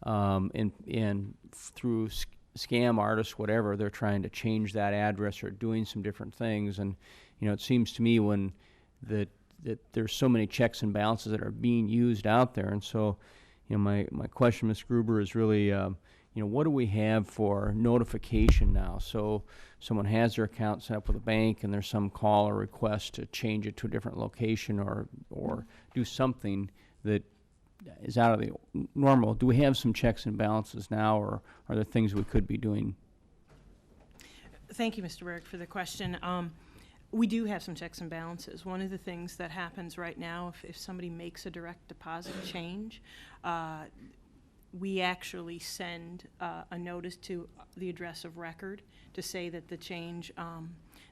and through scam artists, whatever, they're trying to change that address or doing some different things. And, it seems to me when that there's so many checks and balances that are being used out there. And so, my question, Ms. Gruber, is really, what do we have for notification now? So someone has their account set up with a bank and there's some call or request to change it to a different location or do something that is out of the normal. Do we have some checks and balances now, or are there things we could be doing? Thank you, Mr. Berg, for the question. We do have some checks and balances. One of the things that happens right now, if somebody makes a direct deposit change, we actually send a notice to the address of record to say that the change,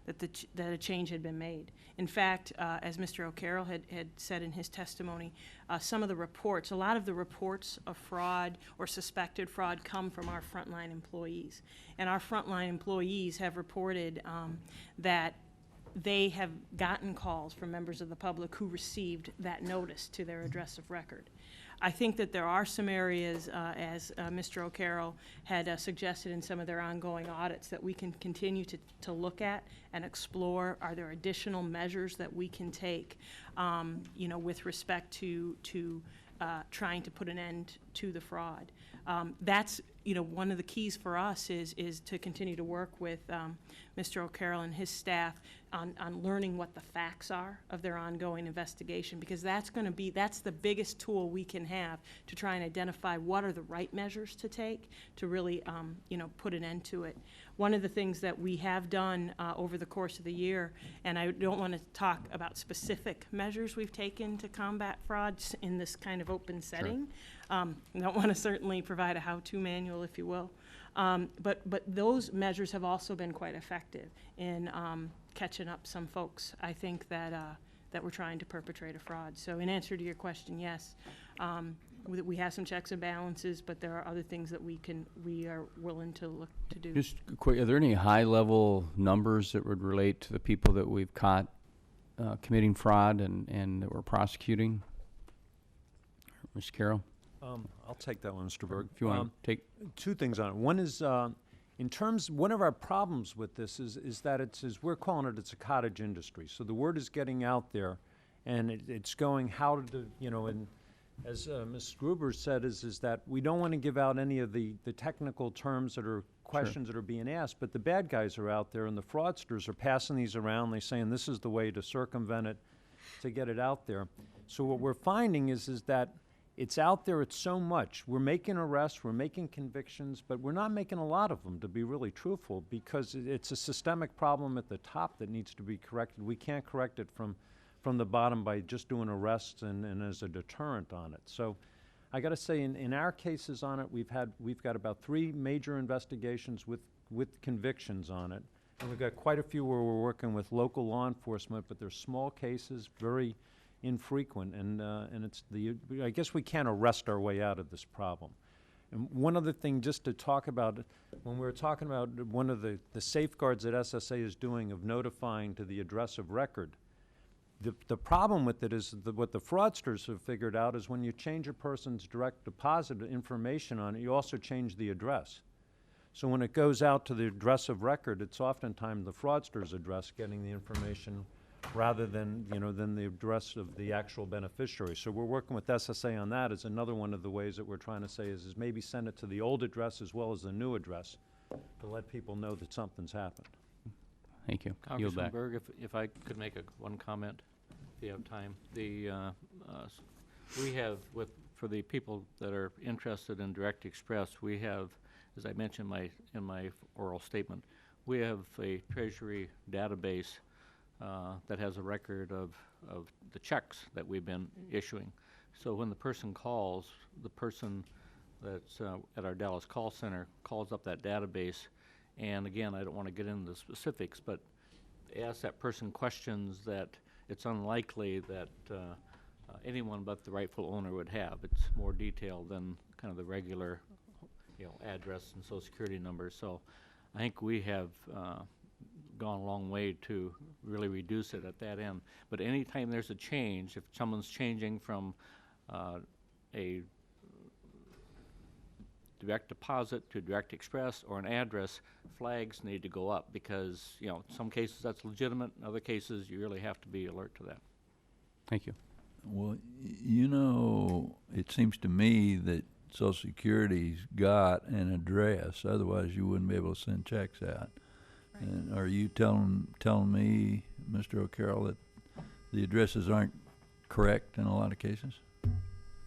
that a change had been made. In fact, as Mr. O'Carroll had said in his testimony, some of the reports, a lot of the reports of fraud or suspected fraud come from our frontline employees. And our frontline employees have reported that they have gotten calls from members of the public who received that notice to their address of record. I think that there are some areas, as Mr. O'Carroll had suggested in some of their ongoing audits, that we can continue to look at and explore. Are there additional measures that we can take, with respect to trying to put an end to the fraud? That's one of the keys for us is to continue to work with Mr. O'Carroll and his staff on learning what the facts are of their ongoing investigation, because that's the biggest tool we can have to try and identify what are the right measures to take to really put an end to it. One of the things that we have done over the course of the year, and I don't want to talk about specific measures we've taken to combat fraud in this kind of open setting. I don't want to certainly provide a how-to manual, if you will. But those measures have also been quite effective in catching up some folks, I think, that were trying to perpetrate a fraud. So in answer to your question, yes, we have some checks and balances, but there are other things that we are willing to look to do. Just quick, are there any high-level numbers that would relate to the people that we've caught committing fraud and that we're prosecuting? Ms. Carroll? I'll take that one, Mr. Berg. If you want to take... Two things on it. One is, in terms, one of our problems with this is that we're calling it's a cottage industry. So the word is getting out there, and it's going how to, and as Ms. Gruber said, is that we don't want to give out any of the technical terms that are questions that are being asked, but the bad guys are out there, and the fraudsters are passing these around. They're saying this is the way to circumvent it, to get it out there. So what we're finding is that it's out there, it's so much. We're making arrests, we're making convictions, but we're not making a lot of them, to be really truthful, because it's a systemic problem at the top that needs to be corrected. We can't correct it from the bottom by just doing arrests and as a deterrent on it. So I got to say, in our cases on it, we've got about 3 major investigations with convictions on it. And we've got quite a few where we're working with local law enforcement, but they're small cases, very infrequent, and I guess we can't arrest our way out of this problem. And one other thing, just to talk about, when we were talking about one of the safeguards that SSA is doing of notifying to the address of record, the problem with it is what the fraudsters have figured out is when you change a person's direct deposit information on it, you also change the address. So when it goes out to the address of record, it's oftentimes the fraudster's address getting the information rather than the address of the actual beneficiary. So we're working with SSA on that as another one of the ways that we're trying to say is maybe send it to the old address as well as the new address to let people know that something's happened. Thank you. Yield Congressman back. Berg, if I could make one comment, if you have time. We have, for the people that are interested in Direct Express, we have, as I mentioned in my oral statement, we have a Treasury database that has a record of the checks that we've been issuing. So when the person calls, the person that's at our Dallas call center calls up that database, and again, I don't want to get into the specifics, but ask that person questions that it's unlikely that anyone but the rightful owner would have. It's more detailed than kind of the regular, address and social security numbers. So I think we have gone a long way to really reduce it at that end. But anytime there's a change, if someone's changing from a direct deposit to direct express or an address, flags need to go up because, in some cases that's legitimate, in other cases you really have to be alert to that. Thank you. Well, it seems to me that Social Security's got an address, otherwise you wouldn't be able to send checks out. Right. And are you telling me, Mr. O'Carroll, that the addresses aren't correct in a lot of cases?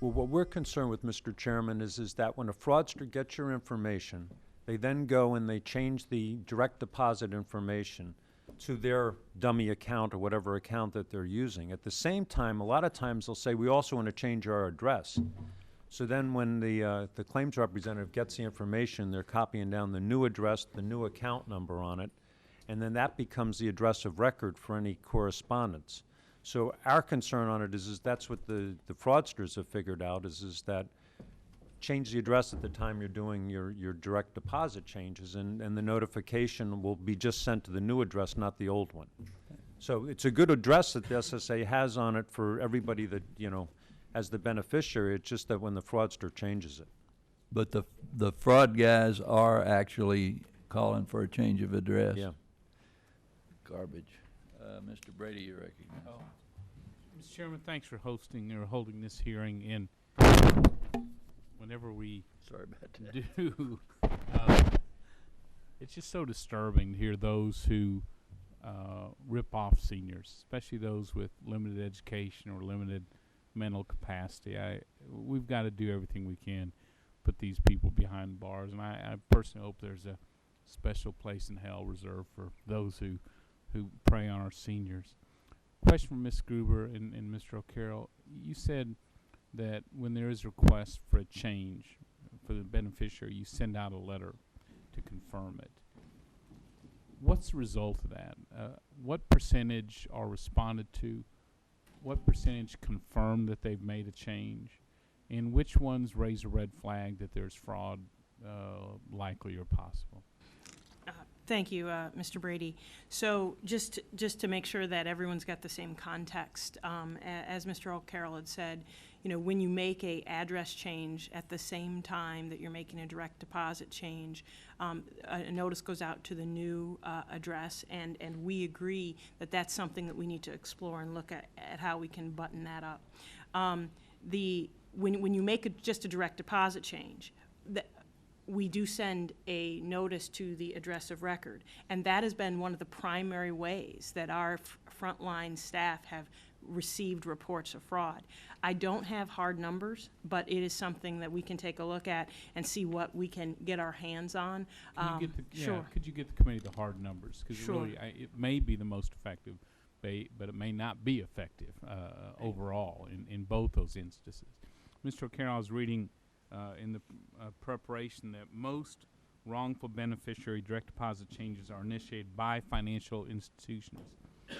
Well, what we're concerned with, Mr. Chairman, is that when a fraudster gets your information, they then go and they change the direct deposit information to their dummy account or whatever account that they're using. At the same time, a lot of times they'll say, we also want to change our address. So then when the claims representative gets the information, they're copying down the new address, the new account number on it, and then that becomes the address of record for any correspondence. So our concern on it is that's what the fraudsters have figured out is that change the address at the time you're doing your direct deposit changes, and the notification will be just sent to the new address, not the old one. So it's a good address that the SSA has on it for everybody that, as the beneficiary. It's just that when the fraudster changes it. But the fraud guys are actually calling for a change of address. Yeah. Garbage. Mr. Brady, you recognize. Oh. Mr. Chairman, thanks for holding this hearing. And whenever we Sorry about that. do, it's just so disturbing to hear those who rip off seniors, especially those with limited education or limited mental capacity. We've got to do everything we can, put these people behind bars, and I personally hope there's a special place in hell reserved for those who prey on our seniors. Question from Ms. Gruber and Mr. O'Carroll. You said that when there is a request for a change for the beneficiary, you send out a letter to confirm it. what's the result of that? What percentage are responded to? What percentage confirm that they've made a change? And which ones raise a red flag that there's fraud likely or possible? Thank you, Mr. Brady. So just to make sure that everyone's got the same context, as Mr. O'Carroll had said, you know, when you make a address change at the same time that you're making a direct deposit change, a notice goes out to the new address, and we agree that that's something that we need to explore and look at how we can button that up. When you make just a direct deposit change, we do send a notice to the address of record, and that has been one of the primary ways that our frontline staff have received reports of fraud. I don't have hard numbers, but it is something that we can take a look at and see what we can get our hands on. Sure. Could you get the committee the hard numbers? Because Sure. really, it may be the most effective, but it may not be effective overall in both those instances. Mr. O'Carroll, I was reading in the preparation that most wrongful beneficiary direct deposit changes are initiated by financial institutions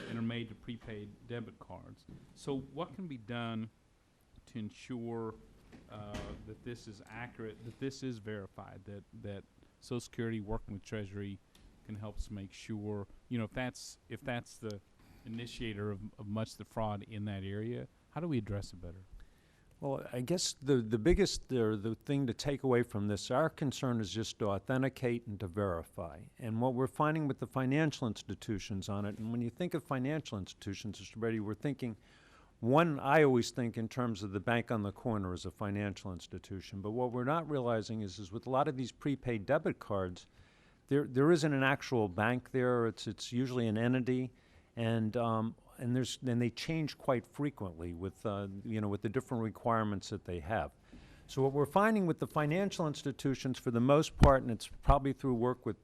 and are made to prepaid debit cards. So what can be done to ensure that this is accurate, that this is verified, that Social Security working with Treasury can help us make sure, you know, if that's the initiator of much of the fraud in that area, how do we address it better? Well, I guess the biggest the thing to take away from this, our concern is just to authenticate and to verify. And what we're finding with the financial institutions on it, and when you think of financial institutions, Mr. Brady, we're thinking, one, I always think in terms of the bank on the corner as a financial institution. But what we're not realizing is with a lot of these prepaid debit cards, there isn't an actual bank there. It's usually an entity, and they change quite frequently with with the different requirements that they have. So what we're finding with the financial institutions, for the most part, and it's probably through work with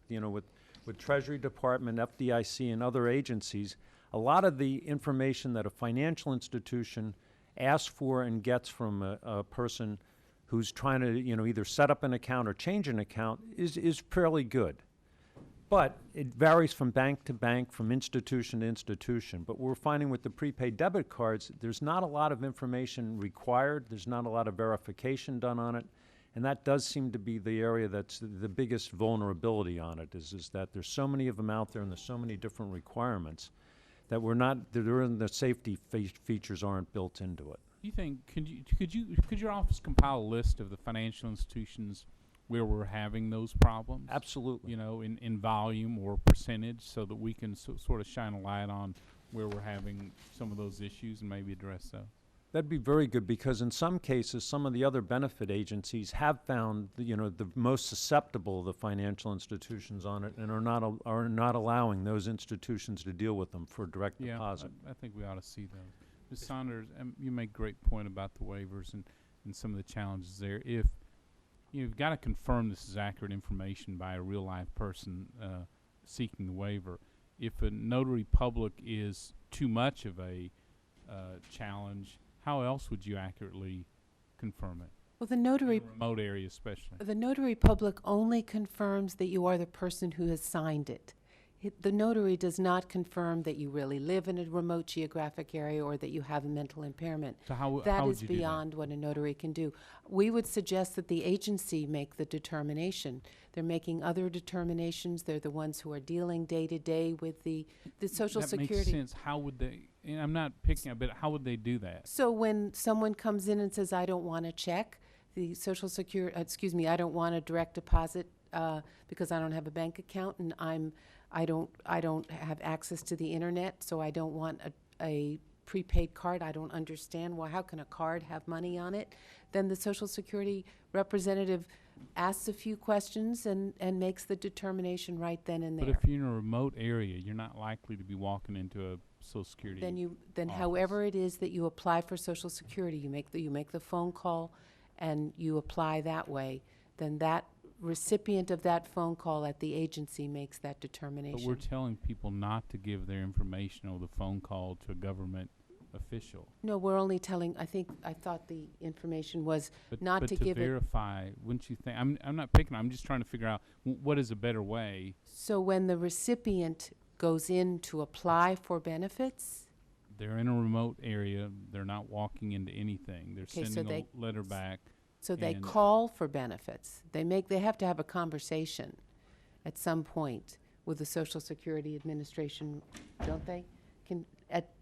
Treasury Department, FDIC, and other agencies, a lot of the information that a financial institution asks for and gets from a person who's trying to either set up an account or change an account is fairly good. But it varies from bank to bank, from institution to institution. But we're finding with the prepaid debit cards, there's not a lot of information required. There's not a lot of verification done on it. And that does seem to be the area that's the biggest vulnerability on it, is that there's so many of them out there and there's so many different requirements that the safety features aren't built into it. You think, could your office compile a list of the financial institutions where we're having those problems? Absolutely. You know, in volume or percentage, so that we can sort of shine a light on where we're having some of those issues and maybe address those. That'd be very good, because in some cases, some of the other benefit agencies have found the most susceptible of the financial institutions on it, and are not allowing those institutions to deal with them for direct deposit. I think we ought to see those. Ms. Saunders, you make a great point about the waivers and some of the challenges there. If you've got to confirm this is accurate information by a real life person seeking the waiver. If a notary public is too much of a challenge, how else would you accurately confirm it? Well, the notary, In a remote area especially. the notary public only confirms that you are the person who has signed it. The notary does not confirm that you really live in a remote geographic area or that you have a mental impairment. So how That would is you do that? beyond what a notary can do. We would suggest that the agency make the determination. They're making other determinations. They're the ones who are dealing day to day with the Social That Security. makes sense. How would they, and I'm not picking up, but how would they do that? So when someone comes in and says, I don't want a check, the Social Security, I don't want a direct deposit because I don't have a bank account and I don't have access to the internet, so I don't want a prepaid card. I don't understand how can a card have money on it? Then the Social Security representative asks a few questions and makes the determination right then and there. But if you're in a remote area, you're not likely to be walking into a Social Security Then office. however it is that you apply for Social Security, you make the phone call and you apply that way, then that recipient of that phone call at the agency makes that determination. But we're telling people not to give their information over the phone call to a government official. No, we're only telling, I thought the information was But, not but to to give it. verify, wouldn't you think? I'm not picking. I'm just trying to figure out what is a better way. So when the recipient goes in to apply for benefits, They're in a remote area. They're not walking into anything. They're Okay, so sending they- a letter back. so they And- call for benefits. They have to have a conversation at some point with the Social Security Administration, don't they?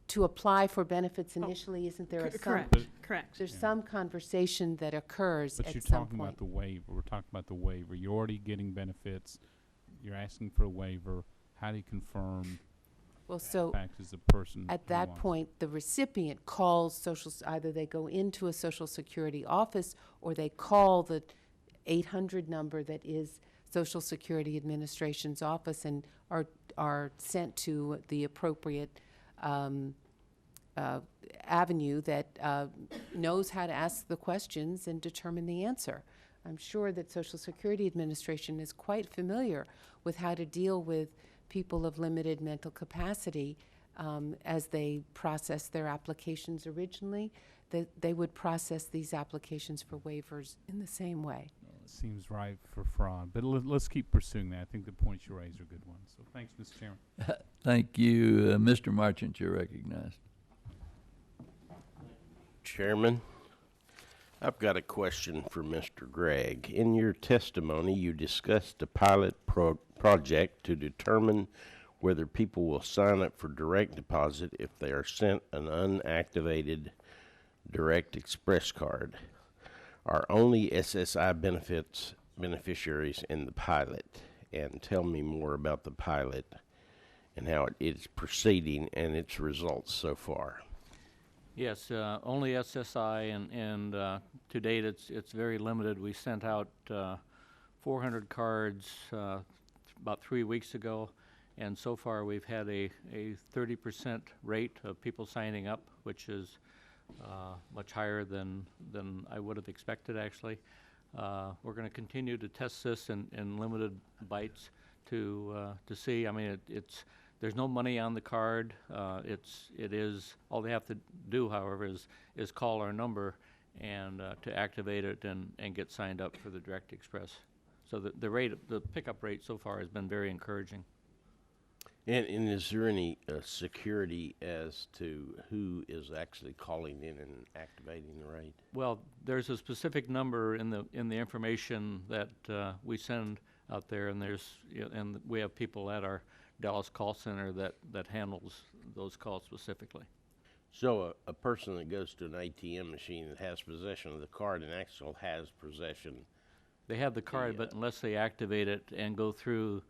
To apply for benefits initially, isn't there Correct, correct. there's Yeah. some conversation that occurs But at you're some talking point? about the waiver. We're talking about the waiver. You're already getting benefits. You're asking for a waiver. How do you confirm Well, so fact is the person at who that wants point, the recipient calls either they go into a Social Security office or they call the 800 number that is Social Security Administration's office and are sent to the appropriate avenue that knows how to ask the questions and determine the answer. I'm sure that Social Security Administration is quite familiar with how to deal with people of limited mental capacity as they process their applications originally. They would process these applications for waivers in the same way. It seems right for fraud. But let's keep pursuing that. I think the points you raise are good ones. So thanks, Mr. Chairman. Thank you. Mr. Marchant, you're recognized. Chairman, I've got a question for Mr. Gregg. In your testimony, you discussed a pilot project to determine whether people will sign up for direct deposit if they are sent an unactivated direct express card. Are only SSI beneficiaries in the pilot? And tell me more about the pilot and how it is proceeding and its results so far. Yes, only SSI, and to date it's very limited. We sent out 400 cards about 3 weeks ago, and so far we've had a 30% rate of people signing up, which is much higher than I would have expected, actually. We're going to continue to test this in limited bites to see. I mean, there's no money on the card. It is all they have to do, however, is call our number and to activate it and get signed up for the Direct Express. So the pickup rate so far has been very encouraging. And is there any security as to who is actually calling in and activating the rate? Well, there's a specific number in the information that we send out there, and and we have people at our Dallas call center that handles those calls specifically. So a person that goes to an ATM machine that has possession of the card and actually has possession. They have the card, but unless they activate it and go through,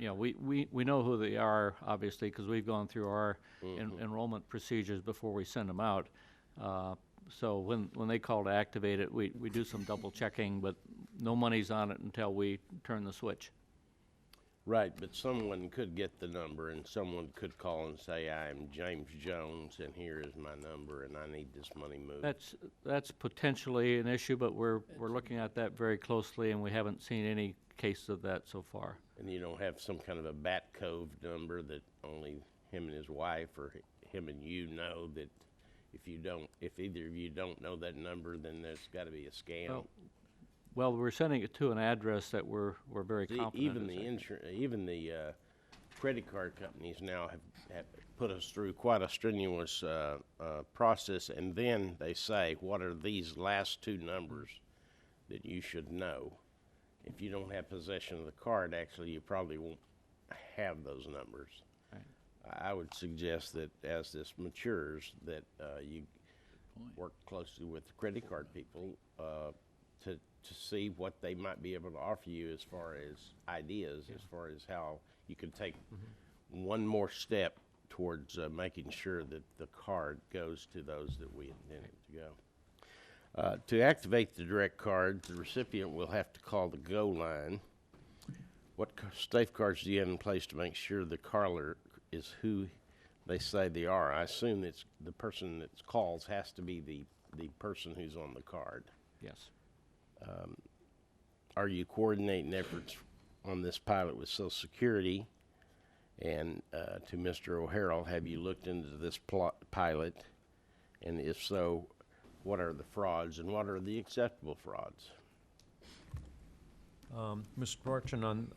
we know who they are, obviously, because we've gone through our enrollment procedures before we send them out. So when they call to activate it, we do some double checking, but no money's on it until we turn the switch. Right, but someone could get the number and someone could call and say, I'm James Jones and here is my number and I need this money moved. That's potentially an issue, but we're looking at that very closely, and we haven't seen any cases of that so far. And you don't have some kind of a Bat Cove number that only him and his wife or him and you know that if either of you don't know that number, then there's got to be a scam. Well, we're sending it to an address that we're very confident. Even the credit card companies now have put us through quite a strenuous process, and then they say, what are these last two numbers that you should know? If you don't have possession of the card, actually, you probably won't have those numbers. Right. I would suggest that as this matures, that you work closely with the credit card people to see what they might be able to offer you as far as ideas, as far as how you can take one more step towards making sure that the card goes to those that we intend it to go. To activate the direct card, the recipient will have to call the GO line. What safeguards do you have in place to make sure the caller is who they say they are? I assume it's the person that calls has to be the person who's on the card. Yes. Are you coordinating efforts on this pilot with Social Security? And to Mr. O'Harrell, have you looked into this pilot? And if so, what are the frauds and what are the acceptable frauds? Mr. Fortune,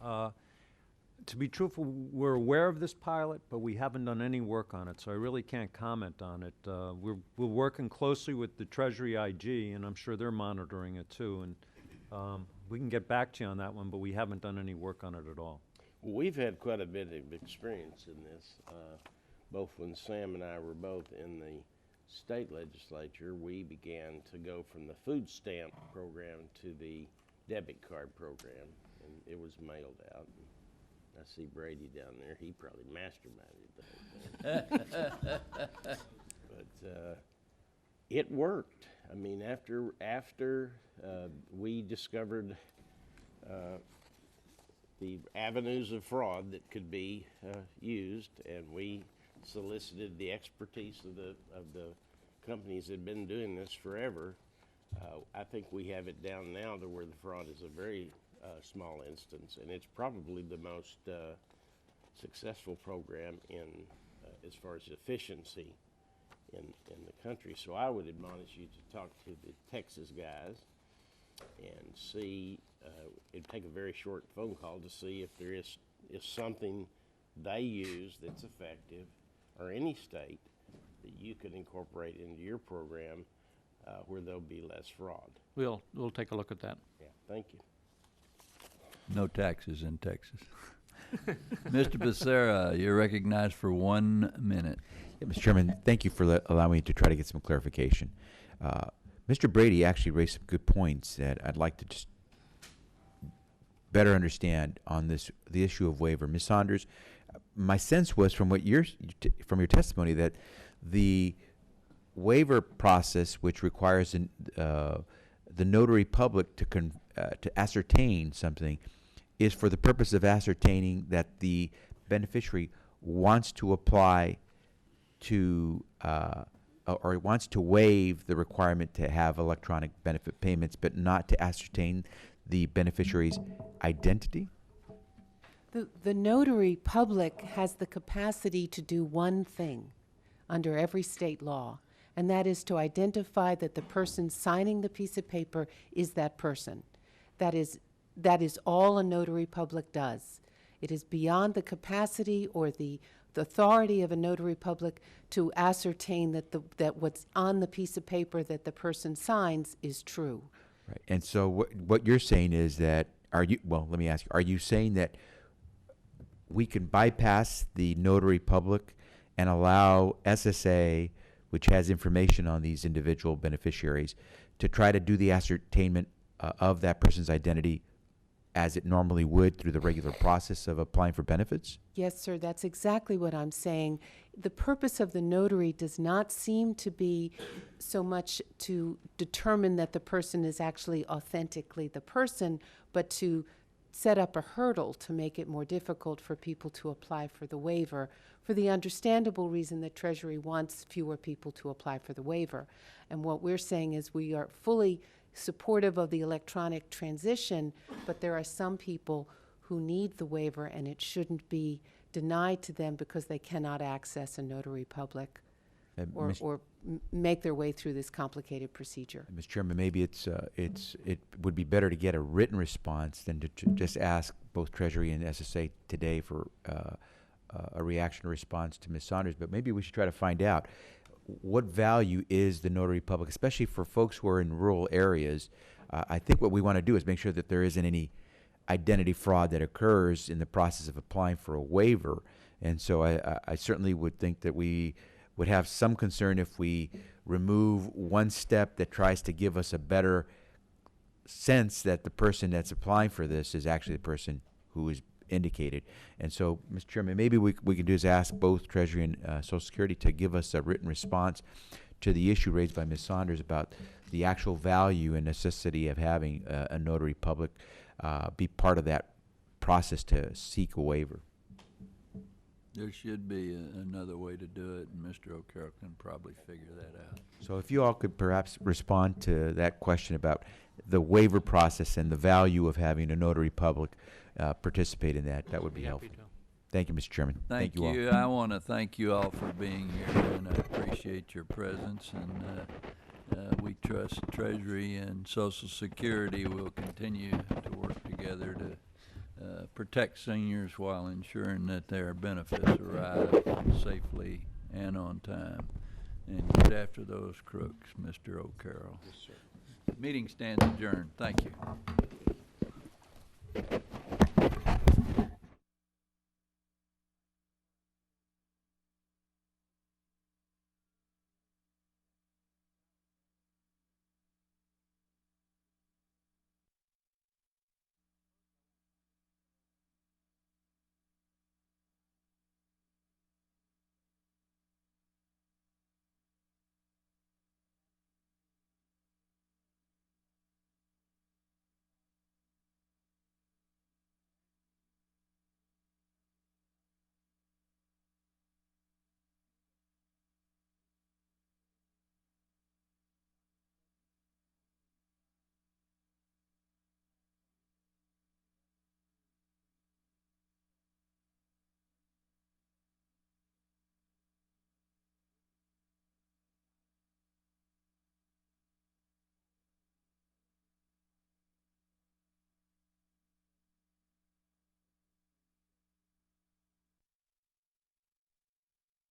to be truthful, we're aware of this pilot, but we haven't done any work on it, so I really can't comment on it. We're working closely with the Treasury IG, and I'm sure they're monitoring it too, and we can get back to you on that one, but we haven't done any work on it at all. We've had quite a bit of experience in this, both when Sam and I were both in the state legislature. We began to go from the food stamp program to the debit card program, and it was mailed out. I see Brady down there. He probably masterminded the whole thing. But it worked. I mean, after we discovered the avenues of fraud that could be used, and we solicited the expertise of the companies that had been doing this forever, I think we have it down now to where the fraud is a very small instance, and it's probably the most successful program in as far as efficiency in the country. So I would admonish you to talk to the Texas guys and see, it'd take a very short phone call to see if there is something they use that's effective, or any state that you could incorporate into your program where there'll be less fraud. We'll take a look at that. Yeah, thank you. No taxes in Texas. Mr. Becerra, you're recognized for 1 minute. Yeah, Mr. Chairman, thank you for allowing me to try to get some clarification. Mr. Brady actually raised some good points that I'd like to just better understand on the issue of waiver. Ms. Saunders, my sense was from from your testimony that the waiver process, which requires the notary public to ascertain something, is for the purpose of ascertaining that the beneficiary wants to apply to or wants to waive the requirement to have electronic benefit payments, but not to ascertain the beneficiary's identity? The notary public has the capacity to do one thing under every state law, and that is to identify that the person signing the piece of paper is that person. That is all a notary public does. It is beyond the capacity or the authority of a notary public to ascertain that what's on the piece of paper that the person signs is true. Right. And so what you're saying is that, let me ask you, are you saying that we can bypass the notary public and allow SSA, which has information on these individual beneficiaries, to try to do the ascertainment of that person's identity as it normally would through the regular process of applying for benefits? Yes, sir, that's exactly what I'm saying. The purpose of the notary does not seem to be so much to determine that the person is actually authentically the person, but to set up a hurdle to make it more difficult for people to apply for the waiver, for the understandable reason that Treasury wants fewer people to apply for the waiver. And what we're saying is we are fully supportive of the electronic transition, but there are some people who need the waiver, and it shouldn't be denied to them because they cannot access a notary public or make their way through this complicated procedure. Mr. Chairman, maybe it would be better to get a written response than to just ask both Treasury and SSA today for a reaction or response to Ms. Saunders, but maybe we should try to find out what value is the notary public, especially for folks who are in rural areas. I think what we want to do is make sure that there isn't any identity fraud that occurs in the process of applying for a waiver. And so I certainly would think that we would have some concern if we remove one step that tries to give us a better sense that the person that's applying for this is actually the person who is indicated. And so, Mr. Chairman, maybe we can do is ask both Treasury and Social Security to give us a written response to the issue raised by Ms. Saunders about the actual value and necessity of having a notary public be part of that process to seek a waiver. There should be another way to do it, and Mr. O'Carroll can probably figure that out. So if you all could perhaps respond to that question about the waiver process and the value of having a notary public participate in that, that would be helpful. Thank you, Mr. Chairman. Thank you all. you. I want to thank you all for being here, and I appreciate your presence. And we trust Treasury and Social Security will continue to work together to protect seniors while ensuring that their benefits arrive safely and on time. And get after those crooks, Mr. O'Carroll. Yes, sir. Meeting stands adjourned. Thank you.